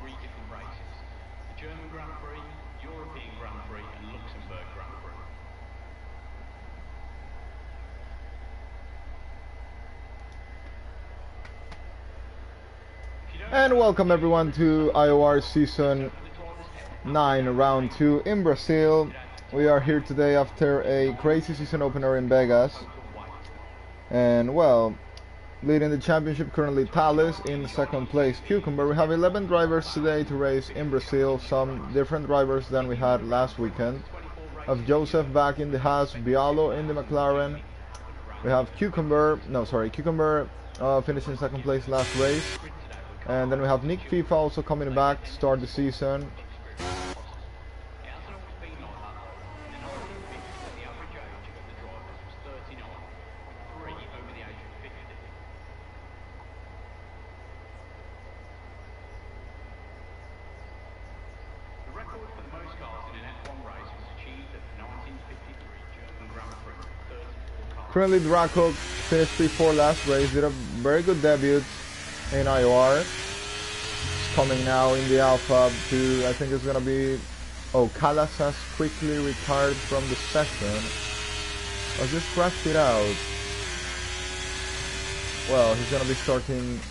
three different races: the German Grand Prix, European Grand Prix, and Luxembourg Grand Prix. And welcome everyone to IOR Season 9 Round 2 in Brazil. We are here today after a crazy season opener in Vegas. And well, leading the championship currently Thales, in second place Cucumber. We have 11 drivers today to race in Brazil, some different drivers than we had last weekend. We have Joseph back in the Haas, Bialo in the McLaren. We have Cucumber finishing second place last race. And then we have Nick FIFA also coming back to start the season. Currently Draco finished P4 last race, did a very good debut in IOR. Coming now in the Alpha to, I think it's gonna be, Callas has quickly retired from the session. I'll just scratch it out. Well, he's gonna be starting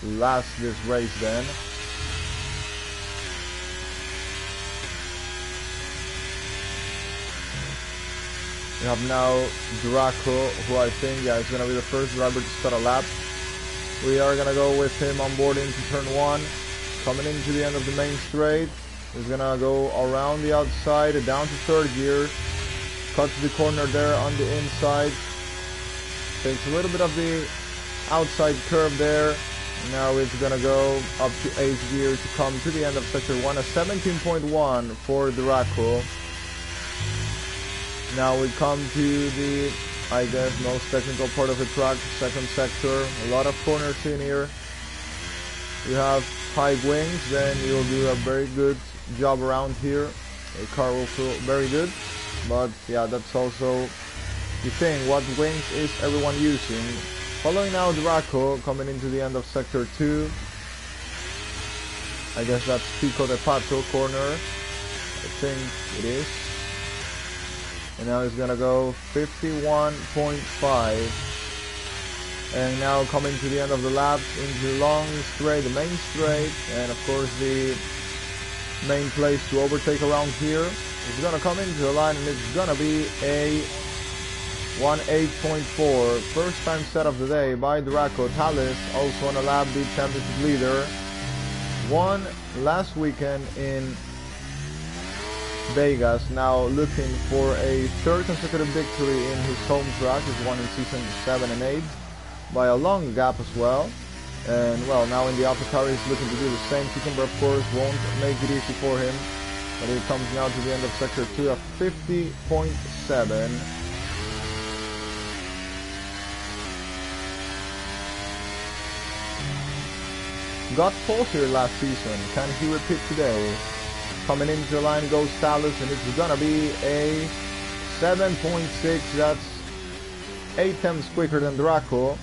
last this race then. We have now Draco, who I think, is gonna be the first driver to start a lap. We are gonna go with him on board into turn 1. Coming into the end of the main straight, he's gonna go around the outside, down to third gear, cuts the corner there on the inside, takes a little bit of the outside curve there. Now it's gonna go up to 8th gear to come to the end of sector 1, a 17.1 for Draco. Now we come to the, I guess, most technical part of the track, second sector. A lot of corners in here. You have high wings, then you'll do a very good job around here. The car will feel very good, but yeah, that's also the thing. What wings is everyone using? Following now Draco, coming into the end of sector 2. I guess that's Pico de Pato corner. I think it is. And now he's gonna go 51.5. And now coming to the end of the laps into the long straight, the main straight, and of course the main place to overtake around here. It's gonna come into the line and it's gonna be a 1:8.4. First time set of the day by Draco. Thales also on a lap, the championship leader. Won last weekend in Vegas, now looking for a third consecutive victory in his home track. He's won in season 7 and 8. By a long gap as well. And well, now in the AlphaTauri he's looking to do the same. Cucumber of course won't make it easy for him, but he comes now to the end of sector 2 at 50.7. Got pole here last season, can he repeat today? Coming into the line goes Thales, and it's gonna be a 7.6, that's 8 tenths quicker than Draco.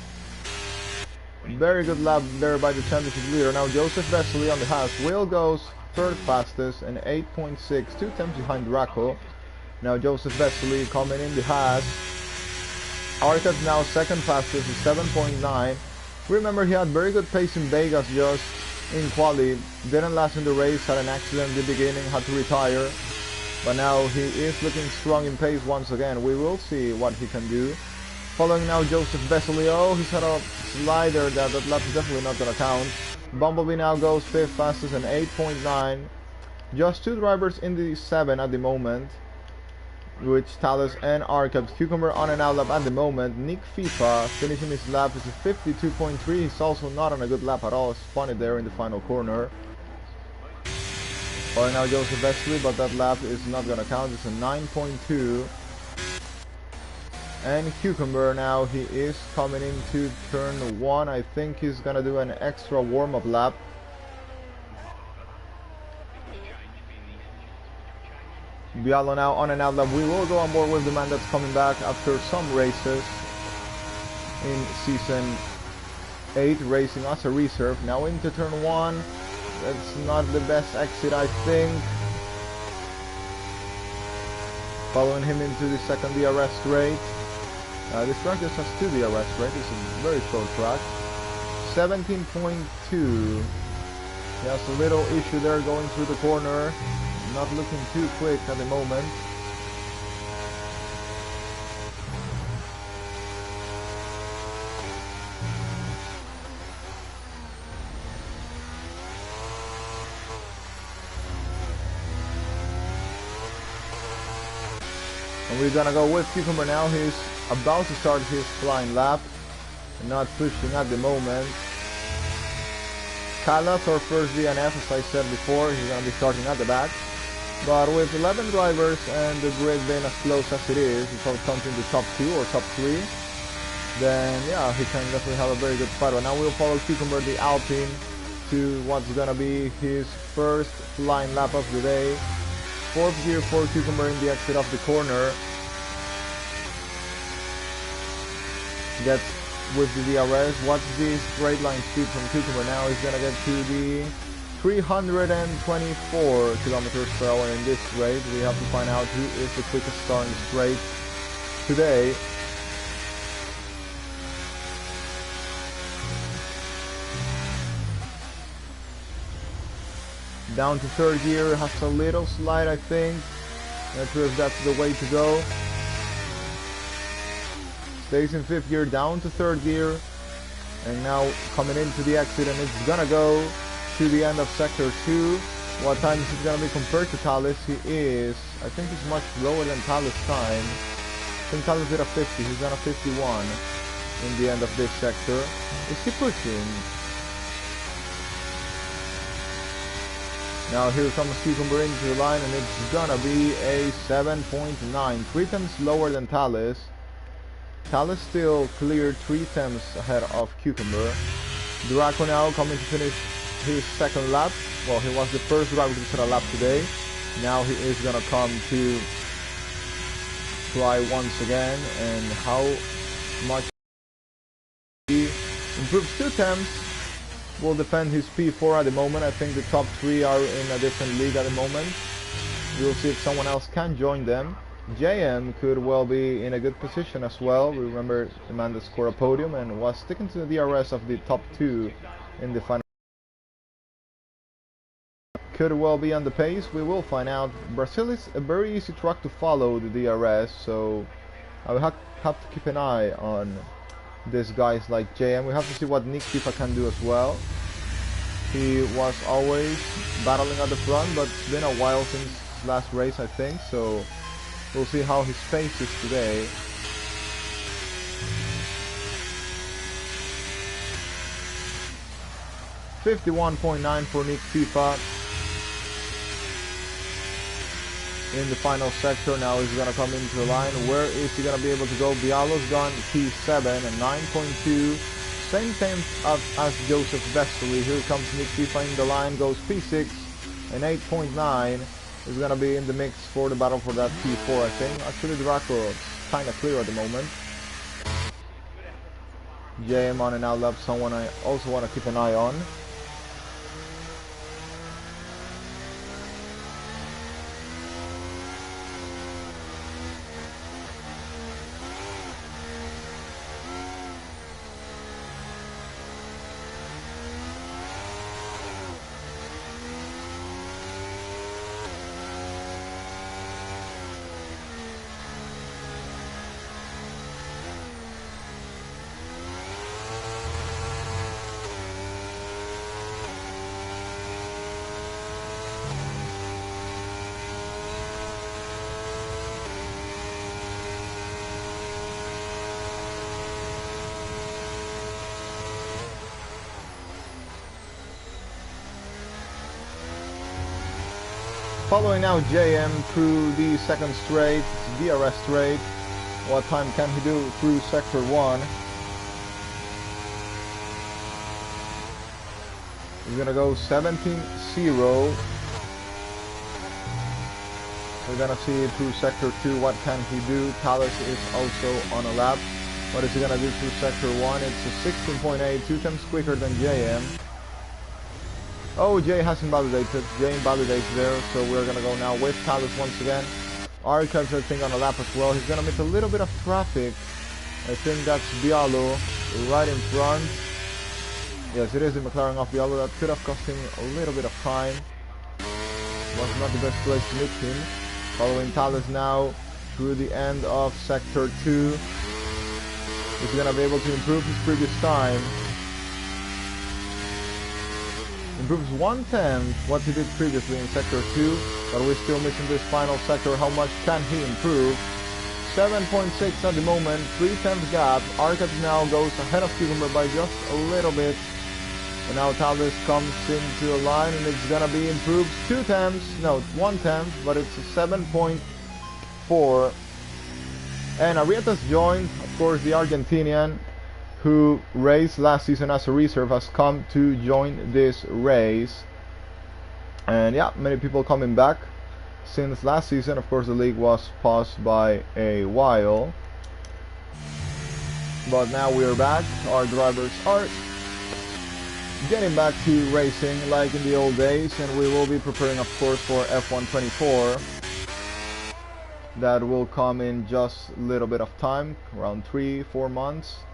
Very good lap there by the championship leader. Now Joseph Vesely on the Haas. Will goes third fastest and 8.6, 2 tenths behind Draco. Now Joseph Vesely coming in the Haas. Arcad now second fastest with 7.9. Remember, he had very good pace in Vegas just in quali. Didn't last in the race, had an accident in the beginning, had to retire. But now he is looking strong in pace once again. We will see what he can do. Following now Joseph Vesely. Oh, he's had a slider that lap is definitely not going to count. Bumblebee now goes 5th fastest and 8.9. Just 2 drivers in the 7 at the moment, which Thales and Arcad. Cucumber on an out lap at the moment. Nick FIFA finishing his lap is a 52.3. He's also not on a good lap at all. Spun it there in the final corner. Following now Joseph Vesely, but that lap is not going to count. It's a 9.2. And Cucumber now, he is coming into turn 1. I think he's gonna do an extra warm-up lap. Bialo now on an out lap. We will go on board with the man that's coming back after some races in season 8, racing as a reserve. Now into turn 1. That's not the best exit, I think. Following him into the second DRS straight. This track just has 2 DRS straight. It's a very short track. 17.2. He has a little issue there going through the corner. Not looking too quick at the moment. And we're gonna go with Cucumber now. He's about to start his flying lap. Not pushing at the moment. Kalas, our first DNF, as I said before, he's gonna be starting at the back. But with 11 drivers and the grid being as close as it is, if it comes into top 2 or top 3, then yeah, he can definitely have a very good fight. But now we'll follow Cucumber, the Alpine, to what's gonna be his first flying lap of the day. 4th gear for Cucumber in the exit of the corner. Gets with the DRS. What's the straight line speed from Cucumber now? He's gonna get to the 324 kilometers per hour in this straight. We have to find out who is the quickest car in the straight today. Down to 3rd gear, has a little slide, I think. Not sure if that's the way to go. Stays in 5th gear, down to 3rd gear. And now coming into the exit, and it's gonna go to the end of sector 2. What time is he gonna be compared to Thales? He is, I think he's much lower than Thales' time. I think Thales did a 50, he's done a 51 in the end of this sector. Is he pushing? Now here comes Cucumber into the line, and it's gonna be a 7.9, 3 tenths lower than Thales. Thales still cleared 3 tenths ahead of Cucumber. Draco now coming to finish his 2nd lap. Well, he was the first driver to set a lap today. Now he is gonna come to try once again, and how much he improves 2 tenths will defend his P4 at the moment. I think the top 3 are in a different league at the moment. We'll see if someone else can join them. JM could well be in a good position as well. Remember, the man that scored a podium and was sticking to the DRS of the top 2 in the final. Could well be on the pace. We will find out. Brazil is a very easy track to follow the DRS, so I will have to keep an eye on these guys like JM. We have to see what Nick Tifa can do as well. He was always battling at the front, but it's been a while since his last race, I think, so we'll see how his pace is today. .59 for Nick Tifa in the final sector. Now he's gonna come into the line. Where is he gonna be able to go? Bialo's gone P7 and 9.2, same time as Joseph Vesely. Here comes Nick Tifa in the line, goes P6 and 8.9 is gonna be in the mix for the battle for that P4, I think. Actually, Draco is kinda clear at the moment. JM on an out lap, someone I also want to keep an eye on. Following now JM through the second straight, DRS straight. What time can he do through sector 1? He's gonna go 17.0. We're gonna see through sector 2 what can he do. Thales is also on a lap. What is he gonna do through sector 1? It's a 16.8, 2 times quicker than JM. Oh, Jay has invalidated. Jay invalidates there, so we're gonna go now with Talus once again. Archives, I think, on a lap as well. He's gonna miss a little bit of traffic. I think that's Bialo right in front. Yes, it is the McLaren of Bialo. That could have cost him a little bit of time. Was not the best place to meet him. Following Talus now through the end of Sector 2. He's gonna be able to improve his previous time. Improves 1/10 what he did previously in Sector 2, but we're still missing this final sector. How much can he improve? 7.6 at the moment, 3/10 gap. Arcade now goes ahead of Cucumber by just a little bit. And now Talus comes into a line and it's gonna be improved 2/10, no, 1/10, but it's a 7.4. And Arrieta's joined, of course, the Argentinian who raced last season as a reserve has come to join this race. And yeah, many people coming back since last season. Of course, the league was paused by a while, but now we are back. Our drivers are getting back to racing like in the old days, and we will be preparing, of course, for F124. That will come in just a little bit of time, around 3-4 months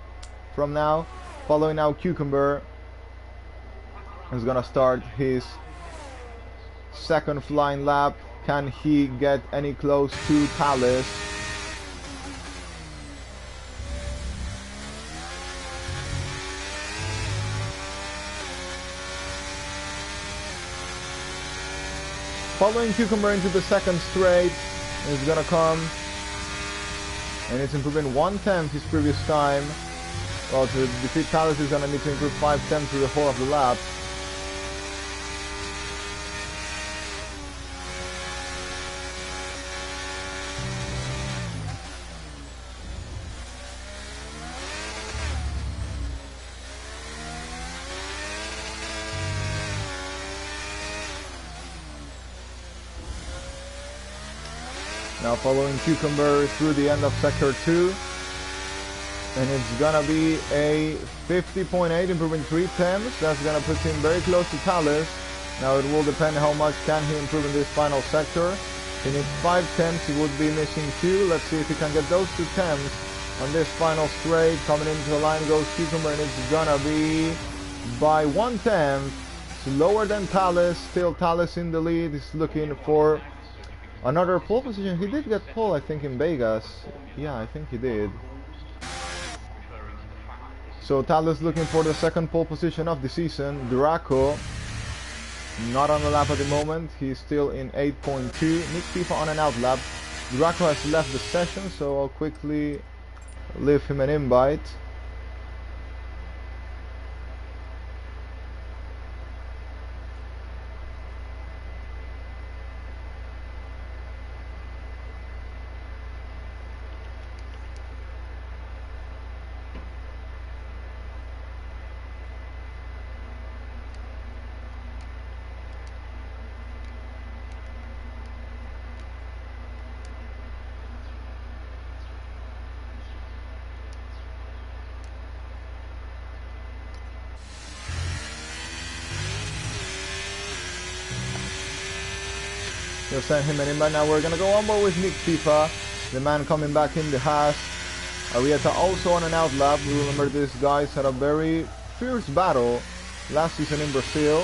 from now. Following now, Cucumber is gonna start his second flying lap. Can he get any close to Talus? Following Cucumber into the second straight, is gonna come, and it's improving 1/10 his previous time. Well, to defeat Talus, he's gonna need to improve 5/10 through the whole of the lap. Now following Cucumber through the end of Sector 2. And it's gonna be a 50.8, improving 3/10. That's gonna put him very close to Talus. Now it will depend how much can he improve in this final sector. He needs 5/10, he would be missing 2. Let's see if he can get those 2/10 on this final straight. Coming into the line goes Cucumber, and it's gonna be by 1/10. It's lower than Talus. Still Talus in the lead. He's looking for another pole position. He did get pole, I think, in Vegas. Yeah, I think he did. So Talus looking for the second pole position of the season. Draco not on the lap at the moment. He's still in 8.2. Nick FIFA on an out lap. Draco has left the session, so I'll quickly leave him an invite. They'll send him an invite. Now we're gonna go on board with Nick FIFA, the man coming back in the Haas. Arrieta also on an out lap. We remember these guys had a very fierce battle last season in Brazil.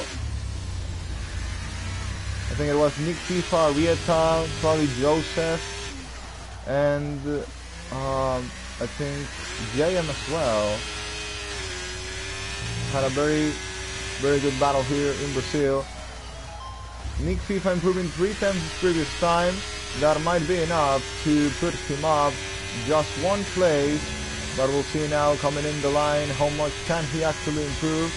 I think it was Nick FIFA, Arrieta, probably Joseph, and I think JM as well. Had a very good battle here in Brazil. Nick FIFA improving 3/10 his previous time. That might be enough to put him up just one place, but we'll see now coming in the line how much can he actually improve.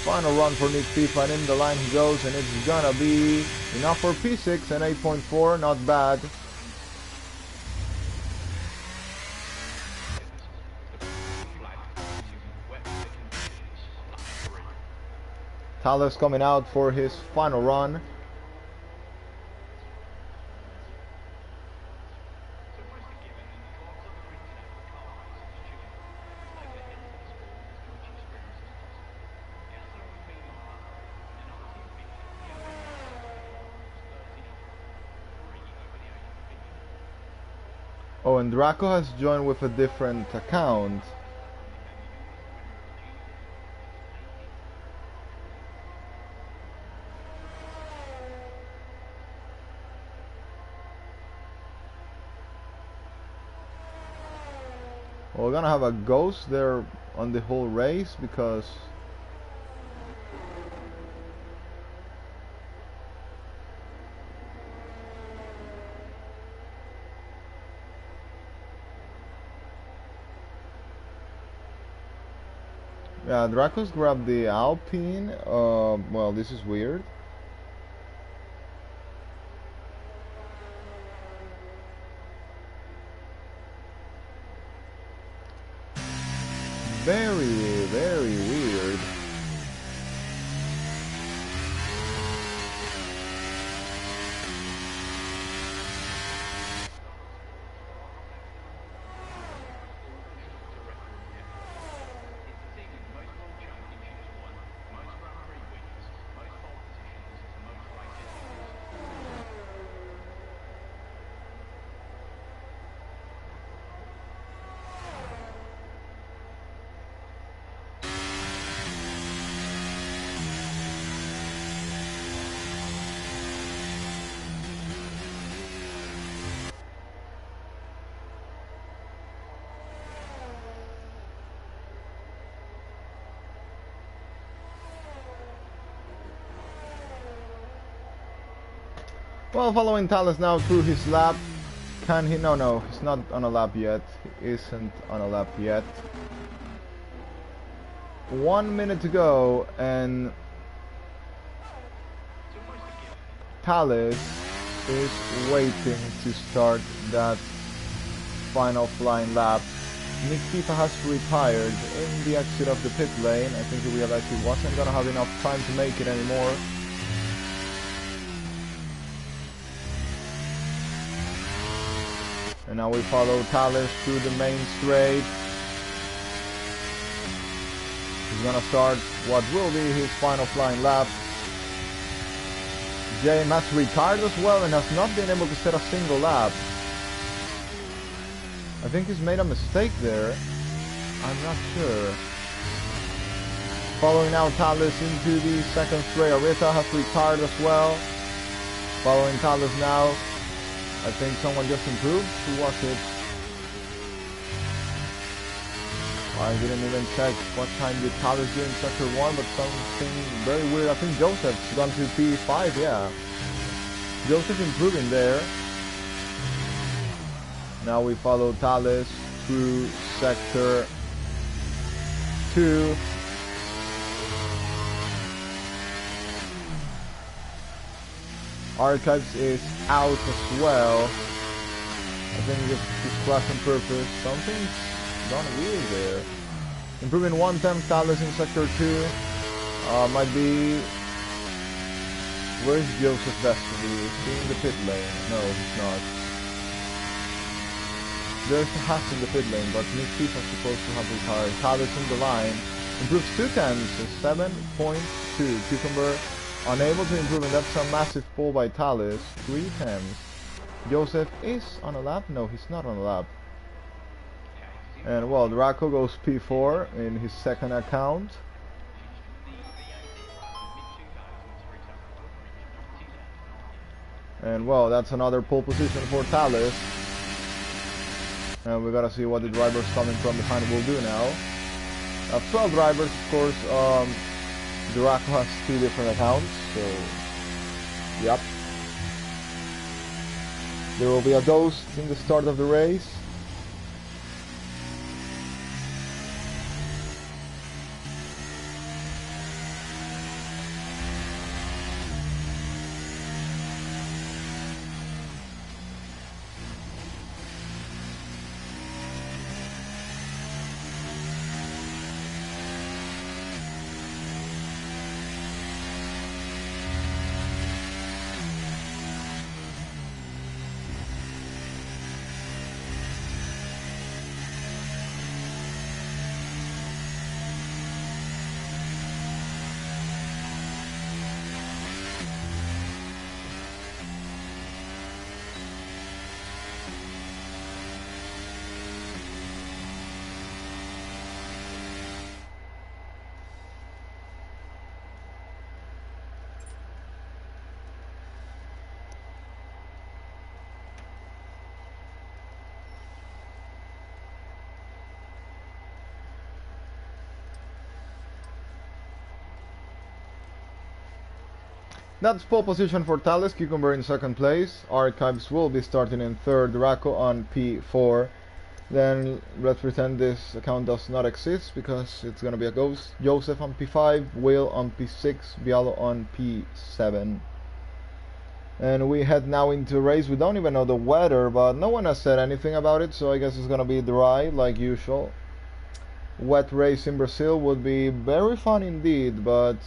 Final run for Nick FIFA, and in the line he goes, and it's gonna be enough for P6 and 8.4, not bad. Talus coming out for his final run. Oh, and Draco has joined with a different account. Well, we're gonna have a ghost there on the whole race because yeah, Draco's grabbed the Alpine. Well, this is weird. Very, very weird. Well, following Thales now through his lap. Can he? No, he's not on a lap yet. He isn't on a lap yet. 1 minute to go, and Thales is waiting to start that final flying lap. Nick Tifa has retired in the exit of the pit lane. I think he realized he wasn't gonna have enough time to make it anymore. And now we follow Thales through the main straight. He's gonna start what will be his final flying lap. James has retired as well and has not been able to set a single lap. I think he's made a mistake there. I'm not sure. Following now Thales into the second straight. Arita has retired as well. Following Thales now. I think someone just improved. Who was it? I didn't even check what time did Thales do in sector 1, but something very weird. I think Joseph's gone to P5, yeah. Joseph improving there. Now we follow Thales through sector 2. Archives is out as well. I think just his class on purpose. Something's gone weird there. Improving 1/10 Thales in sector 2. Might be... Where's Joseph Destiny? Is he in the pit lane? No, he's not. There's a Haas in the pit lane, but Nick Tifa's supposed to have retired. Thales in the line. Improves 2/10, so 7.2. Cucumber unable to improve, and that's a massive pull by Thales. 3/10. Joseph is on a lap? No, he's not on a lap. And well, Draco goes P4 in his second account. And well, that's another pole position for Thales. And we gotta see what the drivers coming from behind will do now. 12 drivers, of course. Draco has 2 different accounts, so yep. There will be a ghost in the start of the race. That's pole position for Thales, Cucumber in second place. Archives will be starting in third, Draco on P4. Then let's pretend this account does not exist because it's gonna be a ghost. Joseph on P5, Will on P6, Bialo on P7. And we head now into a race. We don't even know the weather, but no one has said anything about it, so I guess it's gonna be dry like usual. Wet race in Brazil would be very fun indeed, but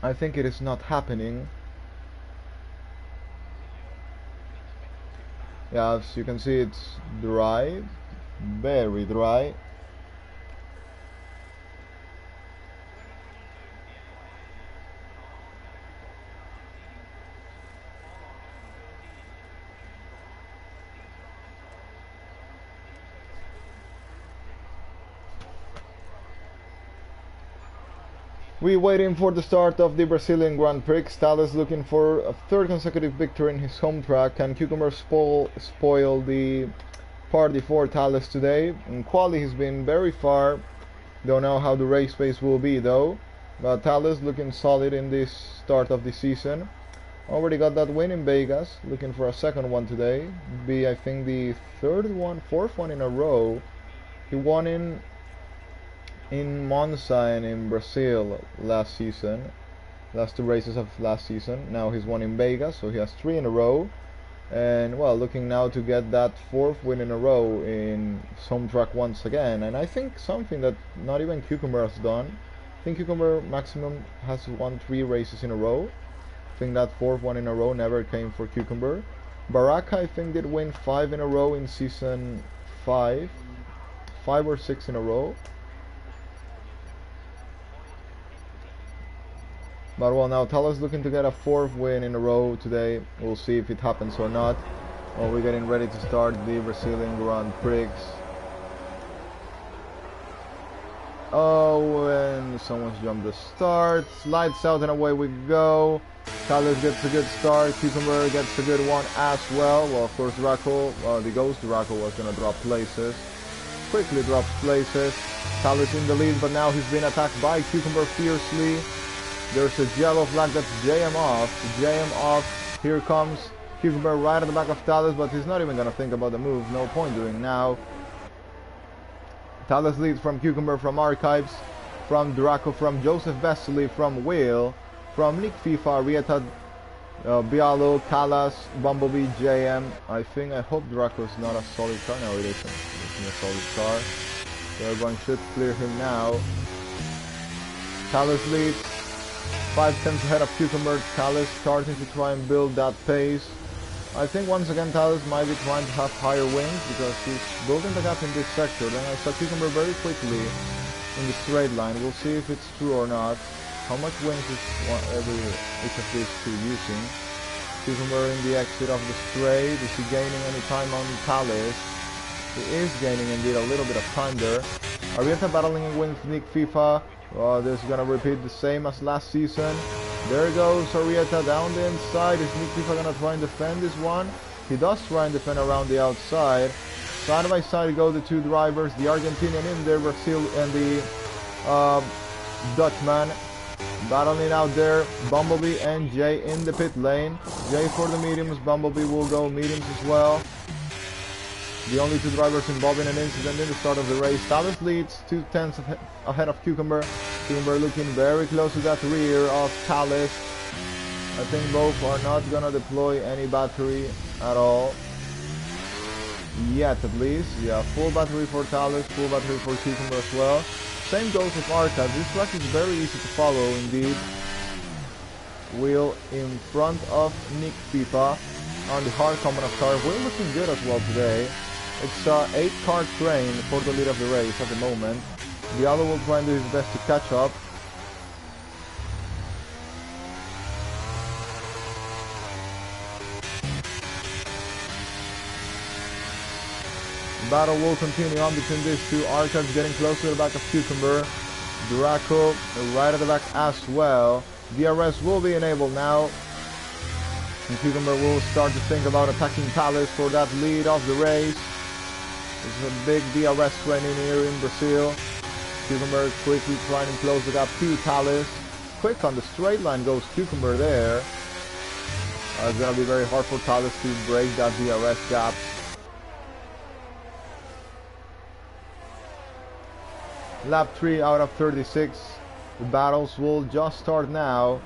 I think it is not happening. Yeah, as you can see, it's dry, very dry. We waiting for the start of the Brazilian Grand Prix. Thales looking for a third consecutive victory in his home track. Can Cucumber spoil the party for Thales today? In quali he's been very far. Don't know how the race pace will be though. But Thales looking solid in this start of the season. Already got that win in Vegas. Looking for a second one today. Be I think the fourth one in a row. He won in Monza and in Brazil last season, last two races of last season. Now he's won in Vegas, so he has 3 in a row, and well, looking now to get that 4th win in a row in home track once again. And I think something that not even Cucumber has done. I think Cucumber maximum has won 3 races in a row. I think that 4th one in a row never came for Cucumber. Baraka I think did win 5 in a row in season 5 or 6 in a row. But well, now Thales looking to get a 4th win in a row today. We'll see if it happens or not. Well, we're getting ready to start the Brazilian Grand Prix. Oh, and someone's jumped the start. Lights out and away we go. Thales gets a good start. Cucumber gets a good one as well. Well, of course, Draco, the Ghost Draco was going to drop places. Quickly drops places. Thales in the lead, but now he's been attacked by Cucumber fiercely. There's a yellow flag, that's JM off. JM off. Here comes Cucumber right at the back of Thales, but he's not even going to think about the move. No point doing now. Thales leads from Cucumber, from Archives, from Draco, from Joseph Vesely, from Will, from Nick FIFA, Rieta, Bialo, Kalas, Bumblebee, JM. I hope Draco's not a solid car. No, it isn't. It's a solid car. So everyone should clear him now. Thales leads. 5 tenths ahead of Cucumber. Thales starting to try and build that pace. I think once again Thales might be trying to have higher wings because he's building the gap in this sector. Then I saw Cucumber very quickly in the straight line. We'll see if it's true or not. How much wings is each of these two using? Cucumber in the exit of the straight. Is he gaining any time on Thales? He is gaining indeed a little bit of time there. Arieta battling with Nick FIFA. This is gonna repeat the same as last season. There goes Arieta down the inside. Is Nick FIFA gonna try and defend this one? He does try and defend around the outside. Side by side go the two drivers, the Argentinian in there, Brazil, and the Dutchman. Battling out there, Bumblebee and Jay in the pit lane. Jay for the mediums, Bumblebee will go mediums as well. The only two drivers involved in an incident in the start of the race. Thales leads 2 tenths ahead of Cucumber. Cucumber looking very close to that rear of Thales. I think both are not gonna deploy any battery at all. Yet at least. Yeah, full battery for Thales, full battery for Cucumber as well. Same goes with Archive. This track is very easy to follow indeed. Wheel in front of Nick FIFA on the hard common of car. Wheel looking good as well today. It's an 8-car train for the lead of the race at the moment. The other will try and do his best to catch up. Battle will continue on between these two. Archives getting close to the back of Cucumber. Draco right at the back as well. DRS will be enabled now. And Cucumber will start to think about attacking Thales for that lead of the race. This is a big DRS training here in Brazil. Cucumber quickly trying to close the gap to Thales. quick on the straight line goes Cucumber there. It's gonna be very hard for Thales to break that DRS gap. Lap 3 out of 36. The battles will just start now.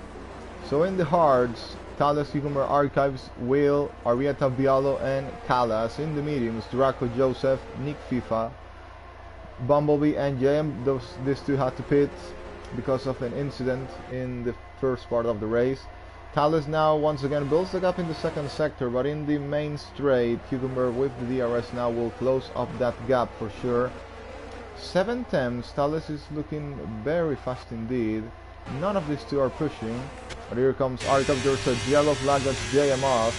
So in the hards, Thales, Cucumber, Archives, Will, Arieta, Bialo, and Callas. In the mediums, Draco, Joseph, Nick FIFA, Bumblebee, and JM. These two had to pit because of an incident in the first part of the race. Thales now once again builds the gap in the second sector, but in the main straight, Cucumber with the DRS now will close up that gap for sure. 7 temps, Thales is looking very fast indeed. None of these two are pushing. But here comes Archive. There's a yellow flag, that's JM off.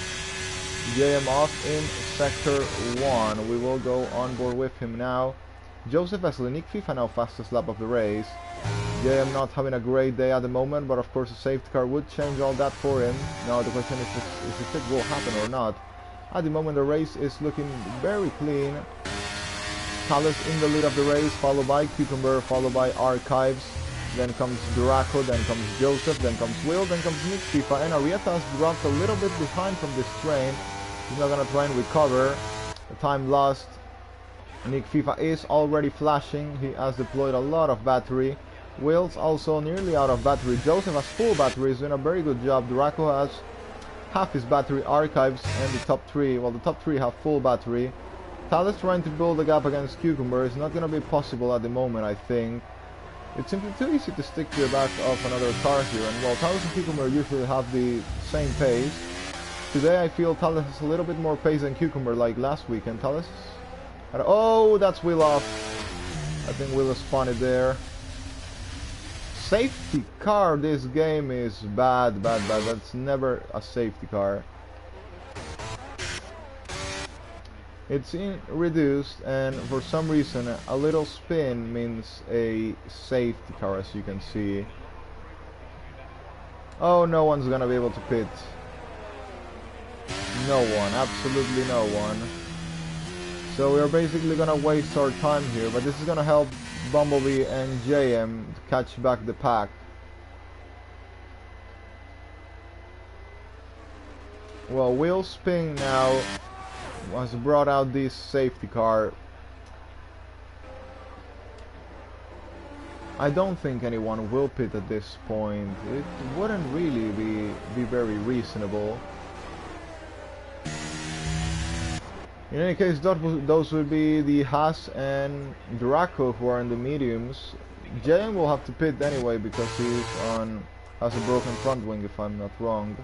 JM off in sector 1. We will go on board with him now. Joseph Wesley, Nick FIFA now fastest lap of the race. JM not having a great day at the moment, but of course a safety car would change all that for him. Now the question is if it will happen or not. At the moment the race is looking very clean. Thales in the lead of the race, followed by Cucumber, followed by Archives. Then comes Draco, then comes Joseph, then comes Will, then comes Nick FIFA, and Arieta has dropped a little bit behind from this train. He's not gonna try and recover the time lost. Nick FIFA is already flashing. He has deployed a lot of battery. Will's also nearly out of battery. Joseph has full battery. He's doing a very good job. Draco has half his battery. Archives and the top 3. Well, the top 3 have full battery. Thales trying to build a gap against Cucumber. It's not gonna be possible at the moment, I think. It's simply too easy to stick to the back of another car here, and while Thales and Cucumber usually have the same pace, today I feel Thales has a little bit more pace than Cucumber like last week, and Thales... Oh, that's Will off. I think Will has spun it there. Safety car, this game is bad. That's never a safety car. It's in reduced, and for some reason a little spin means a safety car, as you can see. Oh, no one's gonna be able to pit. No one, absolutely no one. So we're basically gonna waste our time here, but this is gonna help Bumblebee and JM to catch back the pack. Well, Will Spin now has brought out this safety car. I don't think anyone will pit at this point. It wouldn't really be very reasonable. In any case, those would be the Haas and Draco who are in the mediums. JM will have to pit anyway because has a broken front wing, if I'm not wrong.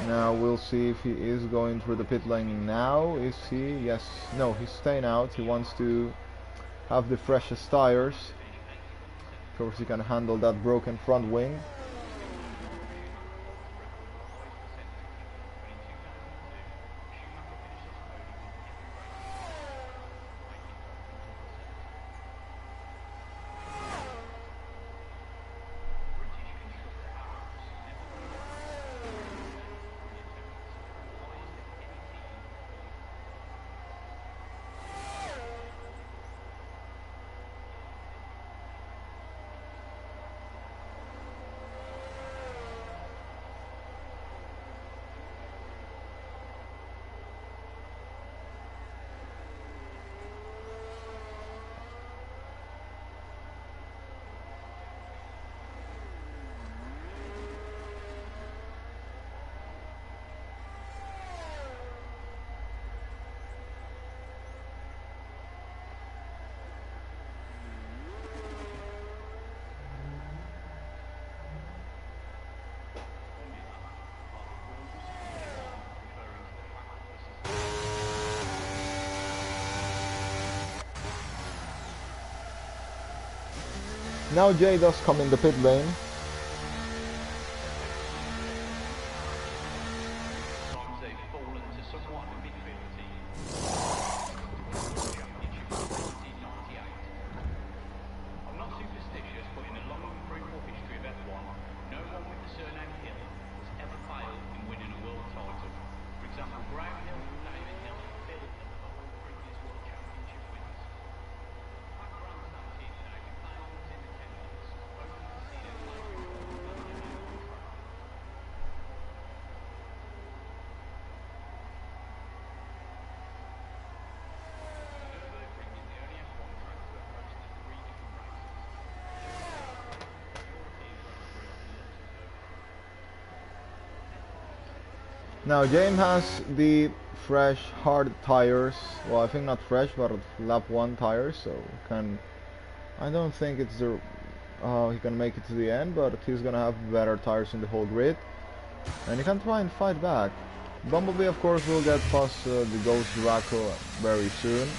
Now we'll see if he is going through the pit lane now. Is he? Yes. No, he's staying out. He wants to have the freshest tires. Of course he can handle that broken front wing. Now Jay does come in the pit lane. Now James has the fresh hard tires. Well, I think not fresh, but lap 1 tires, so I don't think it's the he can make it to the end, but he's gonna have better tires in the whole grid, and he can try and fight back. Bumblebee, of course, will get past the Ghost Draco very soon,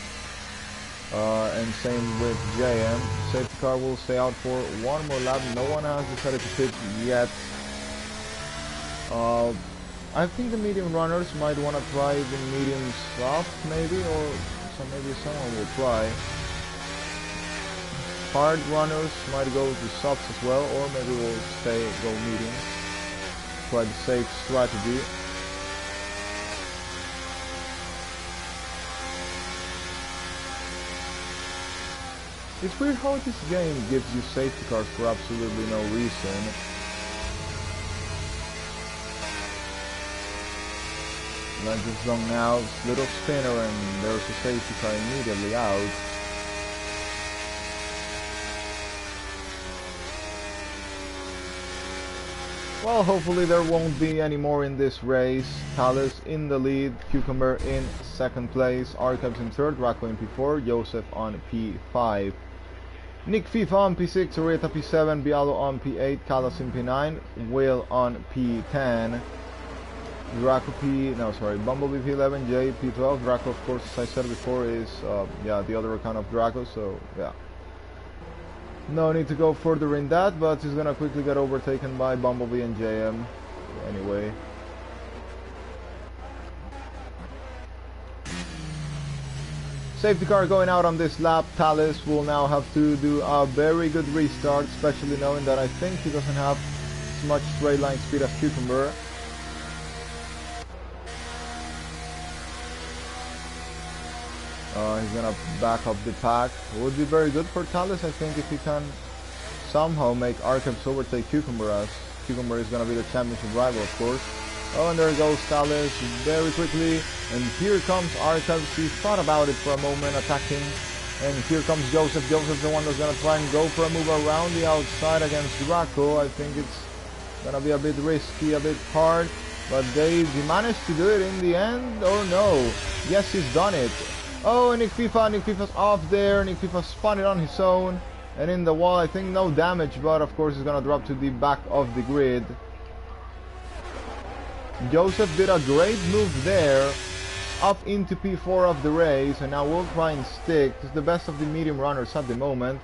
and same with JM. Safety car will stay out for one more lap. No one has decided to pit yet. I think the medium runners might want to try the medium soft, maybe, or maybe someone will try. Hard runners might go to softs as well, or maybe we'll go medium. Try the safe strategy. It's weird how this game gives you safety cars for absolutely no reason. Like this long now, little spinner, and there's a safety car immediately out. Well, hopefully there won't be any more in this race. Talus in the lead, Cucumber in second place, Arcabs in third, Draco in P4, Joseph on P5. Nick FIFA on P6, Orieta P7, Bialo on P8, Kalas in P9, Will on P10. Bumblebee P11, Jay P12, Draco, of course, as I said before, is the other account of Draco, so yeah. No need to go further in that, but he's gonna quickly get overtaken by Bumblebee and JM anyway. Safety car going out on this lap. Talus will now have to do a very good restart, especially knowing that I think he doesn't have as much straight line speed as Cucumber. He's gonna back up the pack. It would be very good for Talus, I think, if he can somehow make Arcabs overtake Cucumber, as Cucumber is gonna be the championship rival, of course. Oh, and there goes Talus very quickly, and here comes Arcabs. He thought about it for a moment, attacking, and here comes Joseph. Joseph's the one that's gonna try and go for a move around the outside against Draco. I think it's gonna be a bit risky, a bit hard, but he managed to do it in the end, or no? Yes, he's done it. Oh, Nick FIFA's off there. Nick FIFA spun it on his own, and in the wall, I think no damage, but of course he's gonna drop to the back of the grid. Joseph did a great move there, up into P4 of the race, and now we'll try and stick. It's the best of the medium runners at the moment.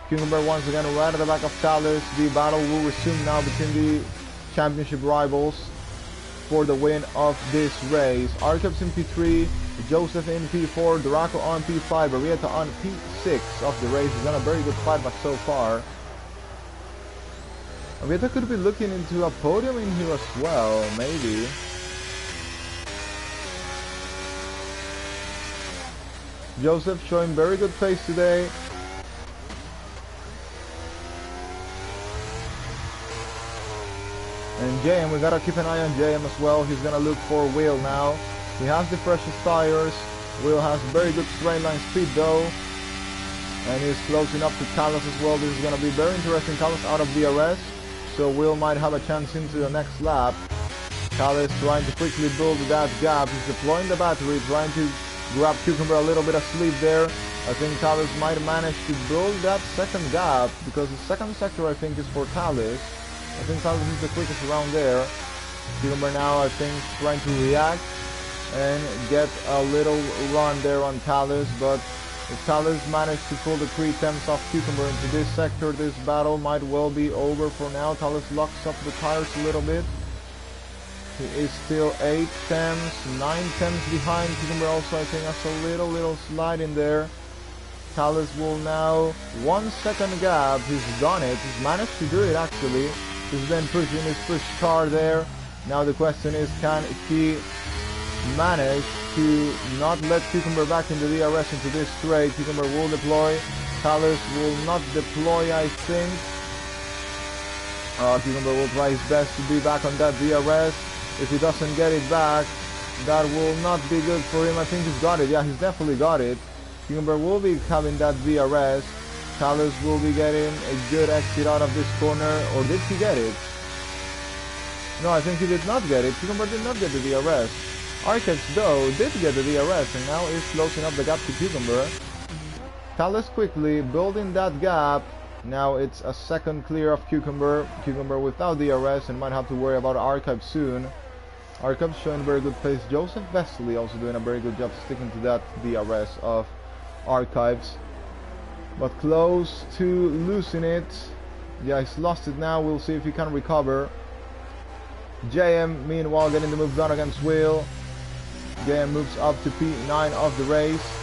Cucumber once again right at the back of Talus. The battle will resume now between the championship rivals for the win of this race. Arcabs in P3, Joseph in P4, Draco on P5, Arieta on P6 of the race. He's done a very good fight back so far. Arieta could be looking into a podium in here as well, maybe. Joseph showing very good pace today. And JM, we gotta keep an eye on JM as well. He's gonna look for Will now. He has the freshest tires. Will has very good straight line speed though. And he's closing up to Talus as well. This is gonna be very interesting. Talus out of DRS, so Will might have a chance into the next lap. Talus trying to quickly build that gap. He's deploying the battery, trying to grab Cucumber a little bit of sleep there. I think Talus might manage to build that second gap, because the second sector I think is for Talus. I think Talus is the quickest around there. Cucumber now I think trying to react and get a little run there on Talus, but if Talus managed to pull the 3/10 off Cucumber into this sector, this battle might well be over for now. Talus locks up the tires a little bit. He is still 8/10, 9/10 behind. Cucumber also I think has a little slide in there. Talus will now 1 second gap. He's done it. He's managed to do it actually. He's been pushing his push car there. Now the question is, can he manage to not let Cucumber back into the DRS into this straight? Cucumber will deploy. Talus will not deploy, I think. Cucumber will try his best to be back on that DRS. If he doesn't get it back, that will not be good for him. I think he's got it. Yeah, he's definitely got it. Cucumber will be having that DRS. Talus will be getting a good exit out of this corner, or did he get it? No, I think he did not get it. Cucumber did not get the DRS. Archives, though, did get the DRS, and now is closing up the gap to Cucumber. Talis quickly building that gap. Now it's a second clear of Cucumber. Cucumber without DRS and might have to worry about Archive soon. Archive showing very good pace. Joseph Vesely also doing a very good job sticking to that DRS of Archives. But close to losing it. Yeah, he's lost it now. We'll see if he can recover. JM, meanwhile, getting the move done against Will. JM moves up to P9 of the race.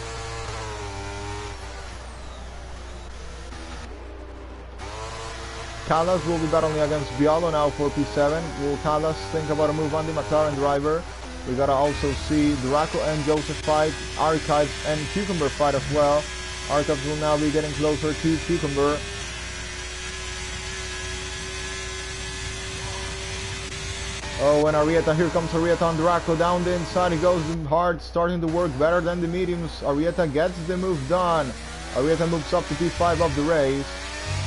Callas will be battling against Bialo now for P7. Will Callas think about a move on the McLaren driver? We gotta also see Draco and Joseph fight, Archives and Cucumber fight as well. Archives will now be getting closer to Cucumber. Oh, and Arieta, here comes Arieta on Draco, down the inside, he goes hard, starting to work better than the mediums. Arieta gets the move done. Arieta moves up to P5 of the race.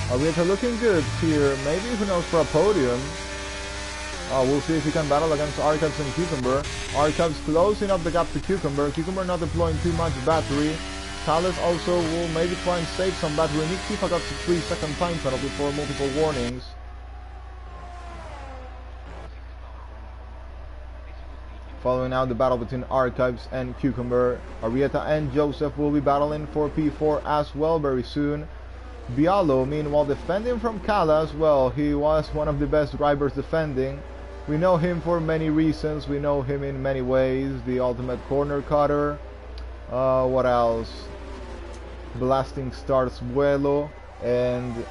Arieta looking good here, maybe who knows for a podium. We'll see if he can battle against Archives and Cucumber. Archives closing up the gap to Cucumber. Cucumber not deploying too much battery. Talis also will maybe try and save some battery. Nick Tifa got a 3-second time penalty for multiple warnings. Following now the battle between Archives and Cucumber. Arieta and Joseph will be battling for P4 as well very soon. Bialo, meanwhile, defending from Callas. Well, he was one of the best drivers defending. We know him for many reasons. We know him in many ways. The ultimate corner cutter. What else? Blasting starts Vuelo. And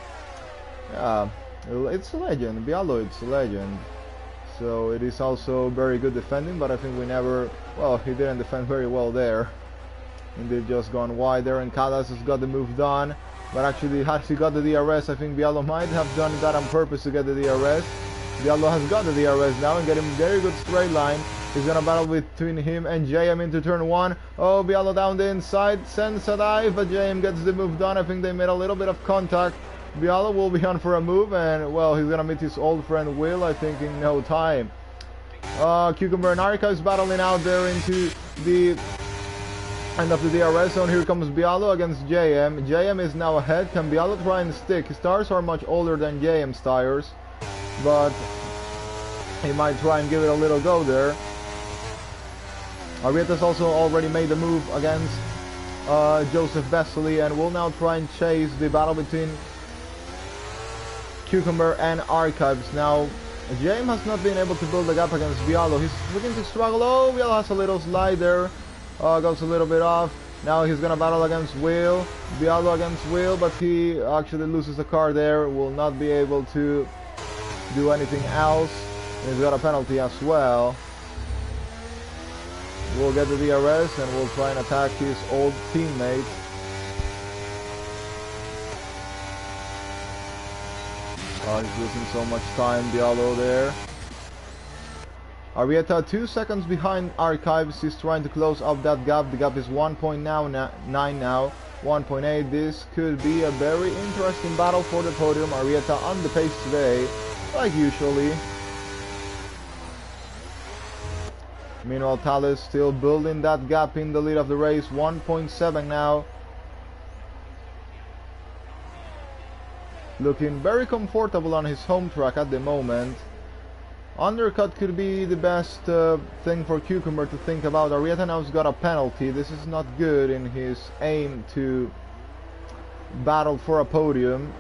yeah, it's a legend. Bialo, it's a legend. So it is also very good defending, but I think we never, well, he didn't defend very well there. And they've just gone wide there, and Callas has got the move done. But actually, had he got the DRS, I think Bialo might have done that on purpose to get the DRS. Bialo has got the DRS now and getting very good straight line. He's gonna battle between him and JM into turn 1. Oh, Bialo down the inside, sends a dive, but JM gets the move done. I think they made a little bit of contact. Bialo will be on for a move, and well, he's gonna meet his old friend Will, I think, in no time. Cucumber and Archives battling out there into the end of the DRS zone. Here comes Bialo against JM. JM is now ahead. Can Bialo try and stick? His tires are much older than JM's tires, but he might try and give it a little go there. Arieta's also already made the move against Joseph Vesely, and will now try and chase the battle between Cucumber and Archives. Now, JM has not been able to build a gap against Bialo. He's looking to struggle. Oh, Bialo has a little slide there. Goes a little bit off. Now he's gonna battle against Will. Bialo against Will, but he actually loses the car there. Will not be able to do anything else. And he's got a penalty as well. We'll get the DRS and we'll try and attack his old teammate. He's losing so much time, Bialo there. Arieta 2 seconds behind Archives. He's trying to close up that gap. The gap is 1.9 now, 1.8. This could be a very interesting battle for the podium. Arieta on the pace today, like usually. Meanwhile, Talis still building that gap in the lead of the race. 1.7 now. Looking very comfortable on his home track at the moment. Undercut could be the best thing for Cucumber to think about. Arieta now's got a penalty. This is not good in his aim to battle for a podium.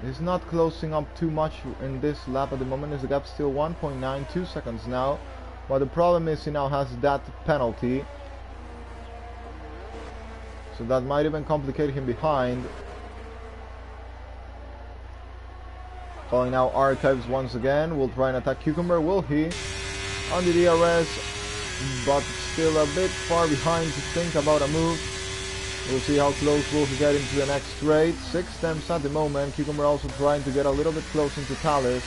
He's not closing up too much in this lap at the moment. The gap's still 1.92 seconds now. But the problem is he now has that penalty. So that might even complicate him behind. Calling now Archives once again. Will try and attack Cucumber. Will he? On the DRS, but still a bit far behind to think about a move. We'll see how close will he get into the next straight. 6 attempts at the moment. Cucumber also trying to get a little bit close into Talis.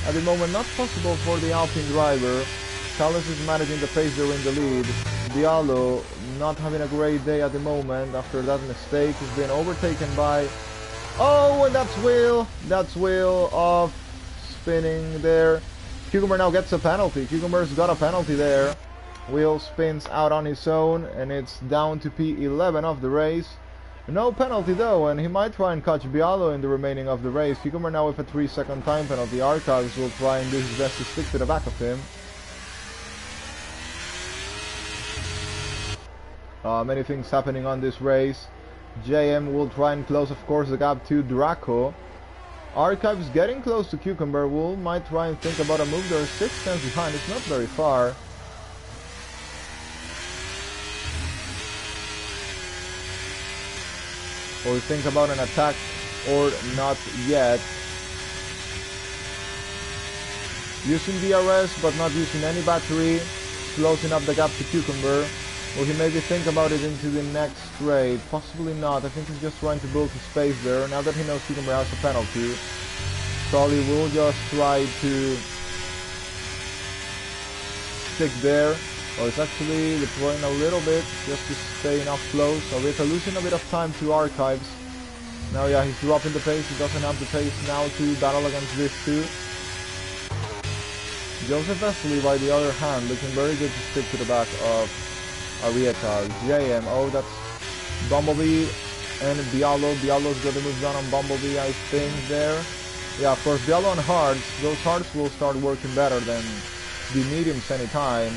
At the moment, not possible for the Alpine driver. Talis is managing the pace there in the lead. Bialo not having a great day at the moment after that mistake. He's been overtaken by... Oh, and that's Will. That's Will off spinning there. Cucumber now gets a penalty. Cucumber's got a penalty there. Will spins out on his own, and it's down to P11 of the race. No penalty though, and he might try and catch Bialo in the remaining of the race. Cucumber now with a 3-second time penalty. Archives will try and do his best to stick to the back of him. Many things happening on this race. JM will try and close, of course, the gap to Draco. Archives getting close to Cucumber. Might try and think about a move. They're 6 tenths behind. It's not very far. Or think about an attack, or not yet. Using DRS, but not using any battery. Closing up the gap to Cucumber. Will he maybe think about it into the next straight? Possibly not. I think he's just trying to build his space there. Now that he knows Cucumber has a penalty, probably will just try to stick there. Or it's actually deploying a little bit just to stay enough close. So we're losing a bit of time to Archives. Now yeah, he's dropping the pace. He doesn't have the pace now to battle against this too. Joseph Vesely, by the other hand, looking very good to stick to the back of Arieta. JM, oh, that's Bumblebee and Bialo. Bialo's got to move down on Bumblebee, I think, there. Yeah, of course, Bialo and Hards. Those Hards will start working better than the mediums anytime.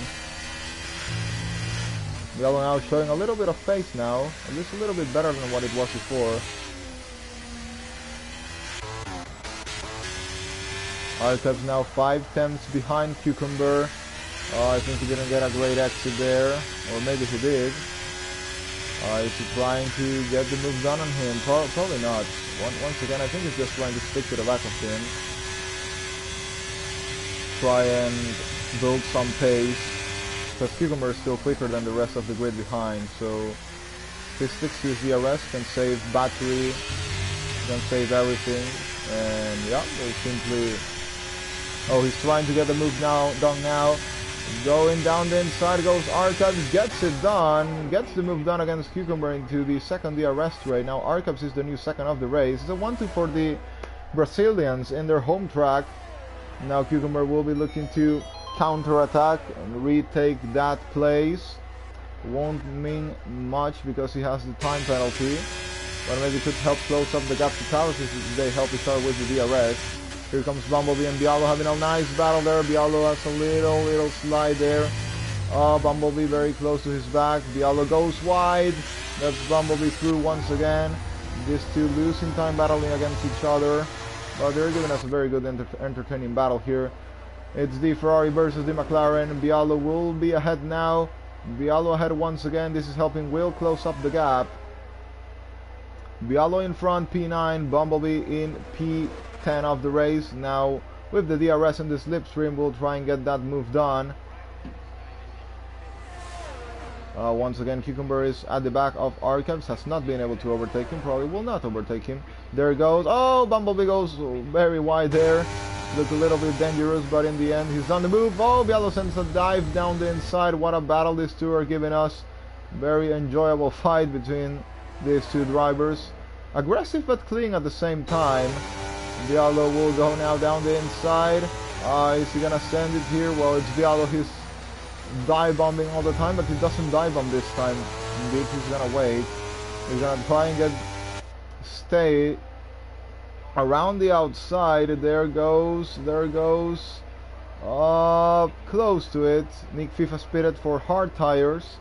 Bialo now showing a little bit of pace now. At least a little bit better than what it was before. Archives now 5 tenths behind Cucumber. I think he didn't get a great exit there, or maybe he did. Is he trying to get the move done on him? Probably not. Once again, I think he's just trying to stick to the back of him. Try and build some pace, because Cucumber is still quicker than the rest of the grid behind, so if he sticks to his DRS, can save battery, can save everything, and yeah, we'll simply... Oh, he's trying to get the move done now. Going down the inside goes Archives, gets it done, gets the move done against Cucumber into the second DRS straight. Now Archives is the new second of the race. It's a 1-2 for the Brazilians in their home track. Now Cucumber will be looking to counter-attack and retake that place. Won't mean much because he has the time penalty, but maybe could help close up the gap to Talos if they help each other with the DRS. Here comes Bumblebee and Bialo having a nice battle there. Bialo has a little slide there. Bumblebee very close to his back. Bialo goes wide. That's Bumblebee through once again. These two losing time battling against each other, but they're giving us a very good entertaining battle here. It's the Ferrari versus the McLaren. Bialo will be ahead now. Bialo ahead once again. This is helping Will close up the gap. Bialo in front, P9. Bumblebee in P10 of the race. Now with the DRS and the slipstream, we'll try and get that move done. Once again, Cucumber is at the back of Archives, has not been able to overtake him, probably will not overtake him. There it goes. Oh, Bumblebee goes very wide there. Looked a little bit dangerous, but in the end, he's on the move. Oh, Bialo sends a dive down the inside. What a battle these two are giving us. Very enjoyable fight between these two drivers. Aggressive but clean at the same time. Bialo will go now down the inside. Is he gonna send it here? Well, it's Bialo. He's dive bombing all the time, but he doesn't dive bomb this time. Indeed, he's gonna wait. He's gonna try and stay around the outside. There goes. Close to it. Nick FIFA spitted for hard tires.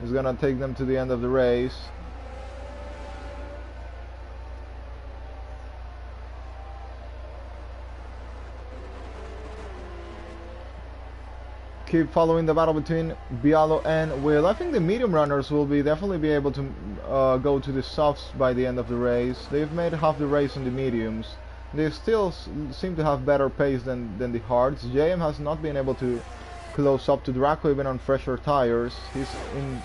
He's gonna take them to the end of the race. Keep following the battle between Bialo and Will. I think the medium runners will definitely be able to go to the softs by the end of the race. They've made half the race on the mediums. They still seem to have better pace than the hards. JM has not been able to close up to Draco even on fresher tires. He's in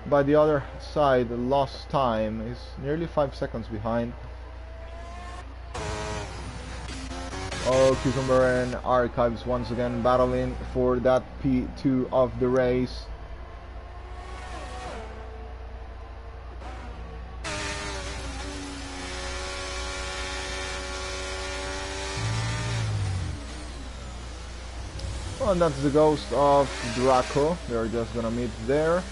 by the other side, lost time. He's nearly 5 seconds behind. Oh, Cucumber and Archives once again battling for that P2 of the race. Well, and that's the ghost of Draco. They're just gonna meet there.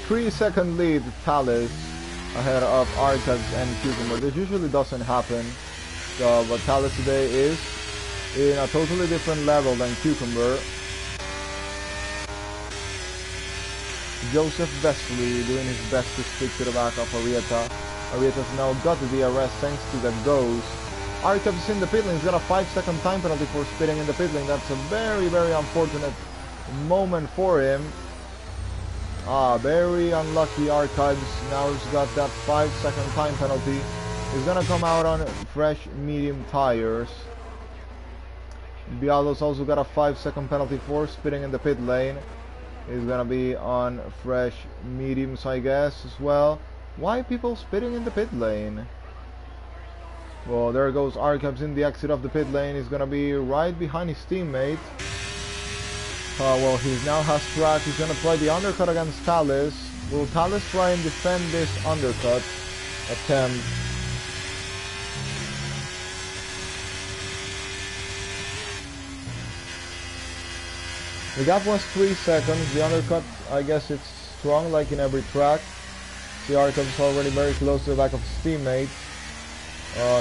Three-second lead, Talus, ahead of Arcax and Cucumber. This usually doesn't happen, but Talus today is in a totally different level than Cucumber. Joseph Vesely doing his best to stick to the back of Arieta. Arieta's now got the DRS thanks to the ghost. Arcax is in the pit lane. He's got a 5-second time penalty for spitting in the pit lane. That's a very, very unfortunate moment for him. Very unlucky Archives. Now he's got that 5-second time penalty. He's gonna come out on fresh medium tires. Bialo's also got a 5-second penalty for spitting in the pit lane. He's gonna be on fresh mediums, I guess, as well. Why people spitting in the pit lane? Well, there goes Archives in the exit of the pit lane. He's gonna be right behind his teammate. Well, he now has track. He's gonna try the undercut against Talus. Will Talus try and defend this undercut attempt? The gap was 3 seconds. The undercut, I guess it's strong like in every track. The Archive is already very close to the back of his teammate.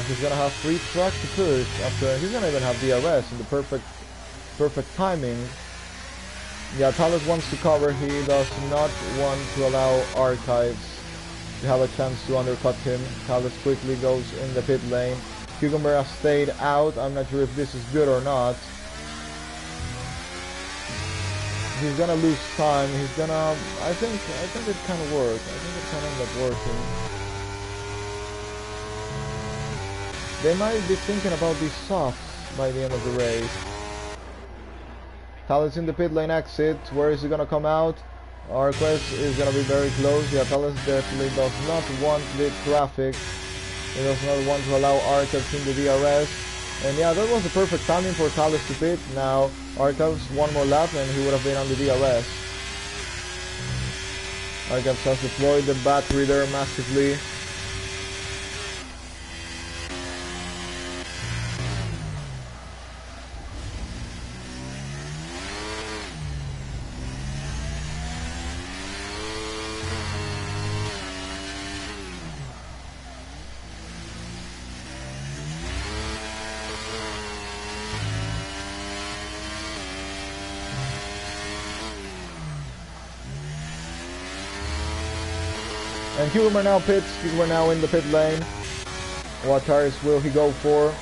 He's gonna have free track to push after. He's gonna even have DRS in the perfect timing. Yeah, Talus wants to cover. He does not want to allow Archives to have a chance to undercut him. Talus quickly goes in the pit lane. Cucumber has stayed out. I'm not sure if this is good or not. He's gonna lose time. He's gonna. I think it kind of worked. I think it kind of ended up working. They might be thinking about these softs by the end of the race. Talus in the pit lane exit. Where is he gonna come out? Arquez is gonna be very close. Yeah, Talus definitely does not want the traffic. He does not want to allow Arquez in the DRS. And yeah, that was the perfect timing for Talus to pit. Now, Arquez one more lap and he would have been on the DRS. Arquez has deployed the battery there massively. And Cucumber now pits. Cucumber now in the pit lane. What tires will he go for?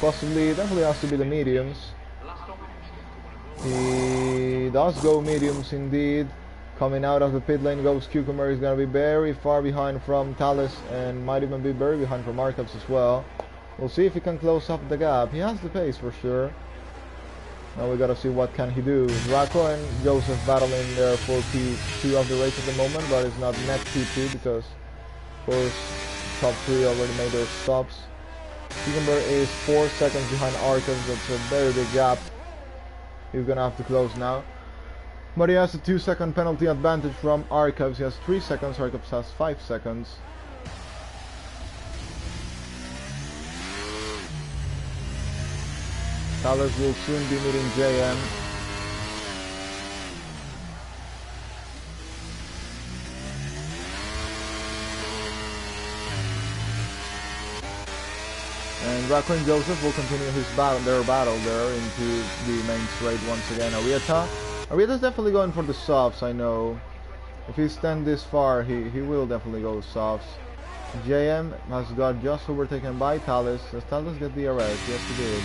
Possibly, definitely has to be the mediums. He does go mediums indeed. Coming out of the pit lane goes Cucumber. He's going to be very far behind from Talus and might even be very behind from Arcaps as well. We'll see if he can close up the gap. He has the pace for sure. Now we gotta see what can he do. Draco and Joseph battling there for P2 of the race at the moment, but it's not net P2 because, of course, top 3 already made their stops. Cucumber is 4 seconds behind Arcaps. That's a very big gap. He's gonna have to close now. But he has a 2-second penalty advantage from Arcaps. He has 3 seconds. Arcaps has 5 seconds. Talus will soon be meeting JM. And Draco and Joseph will continue their battle there into the main straight once again. Arieta's definitely going for the softs, I know. If he stands this far, he will definitely go softs. JM has got just overtaken by Talus. Does Talus get the arrest? Yes, he did.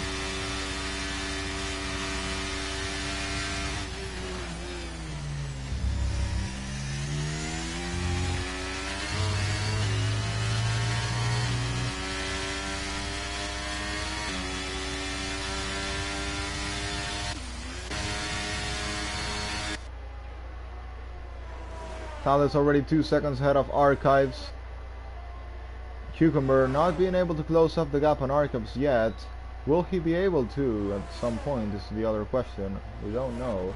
Talus already 2 seconds ahead of Archives. Cucumber not being able to close up the gap on Archives yet. Will he be able to at some point is the other question. We don't know.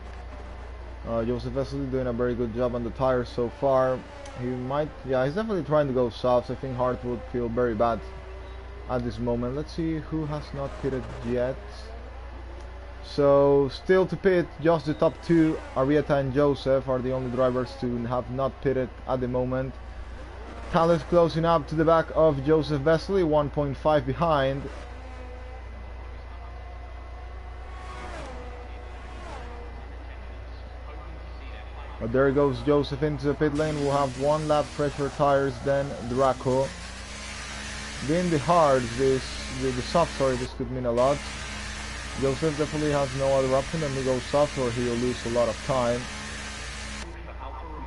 Joseph Vesely doing a very good job on the tires so far. Yeah, he's definitely trying to go soft. I think Hart would feel very bad at this moment. Let's see who has not pitted yet. So still to pit, just the top two, Arrieta and Joseph, are the only drivers to have not pitted at the moment. Thales closing up to the back of Joseph Vesely, 1.5 behind. But there goes Joseph into the pit lane. We'll have one lap fresher tires than Draco. Being the hards, the soft, sorry, this could mean a lot. Joseph definitely has no other option than to go soft, or he'll lose a lot of time.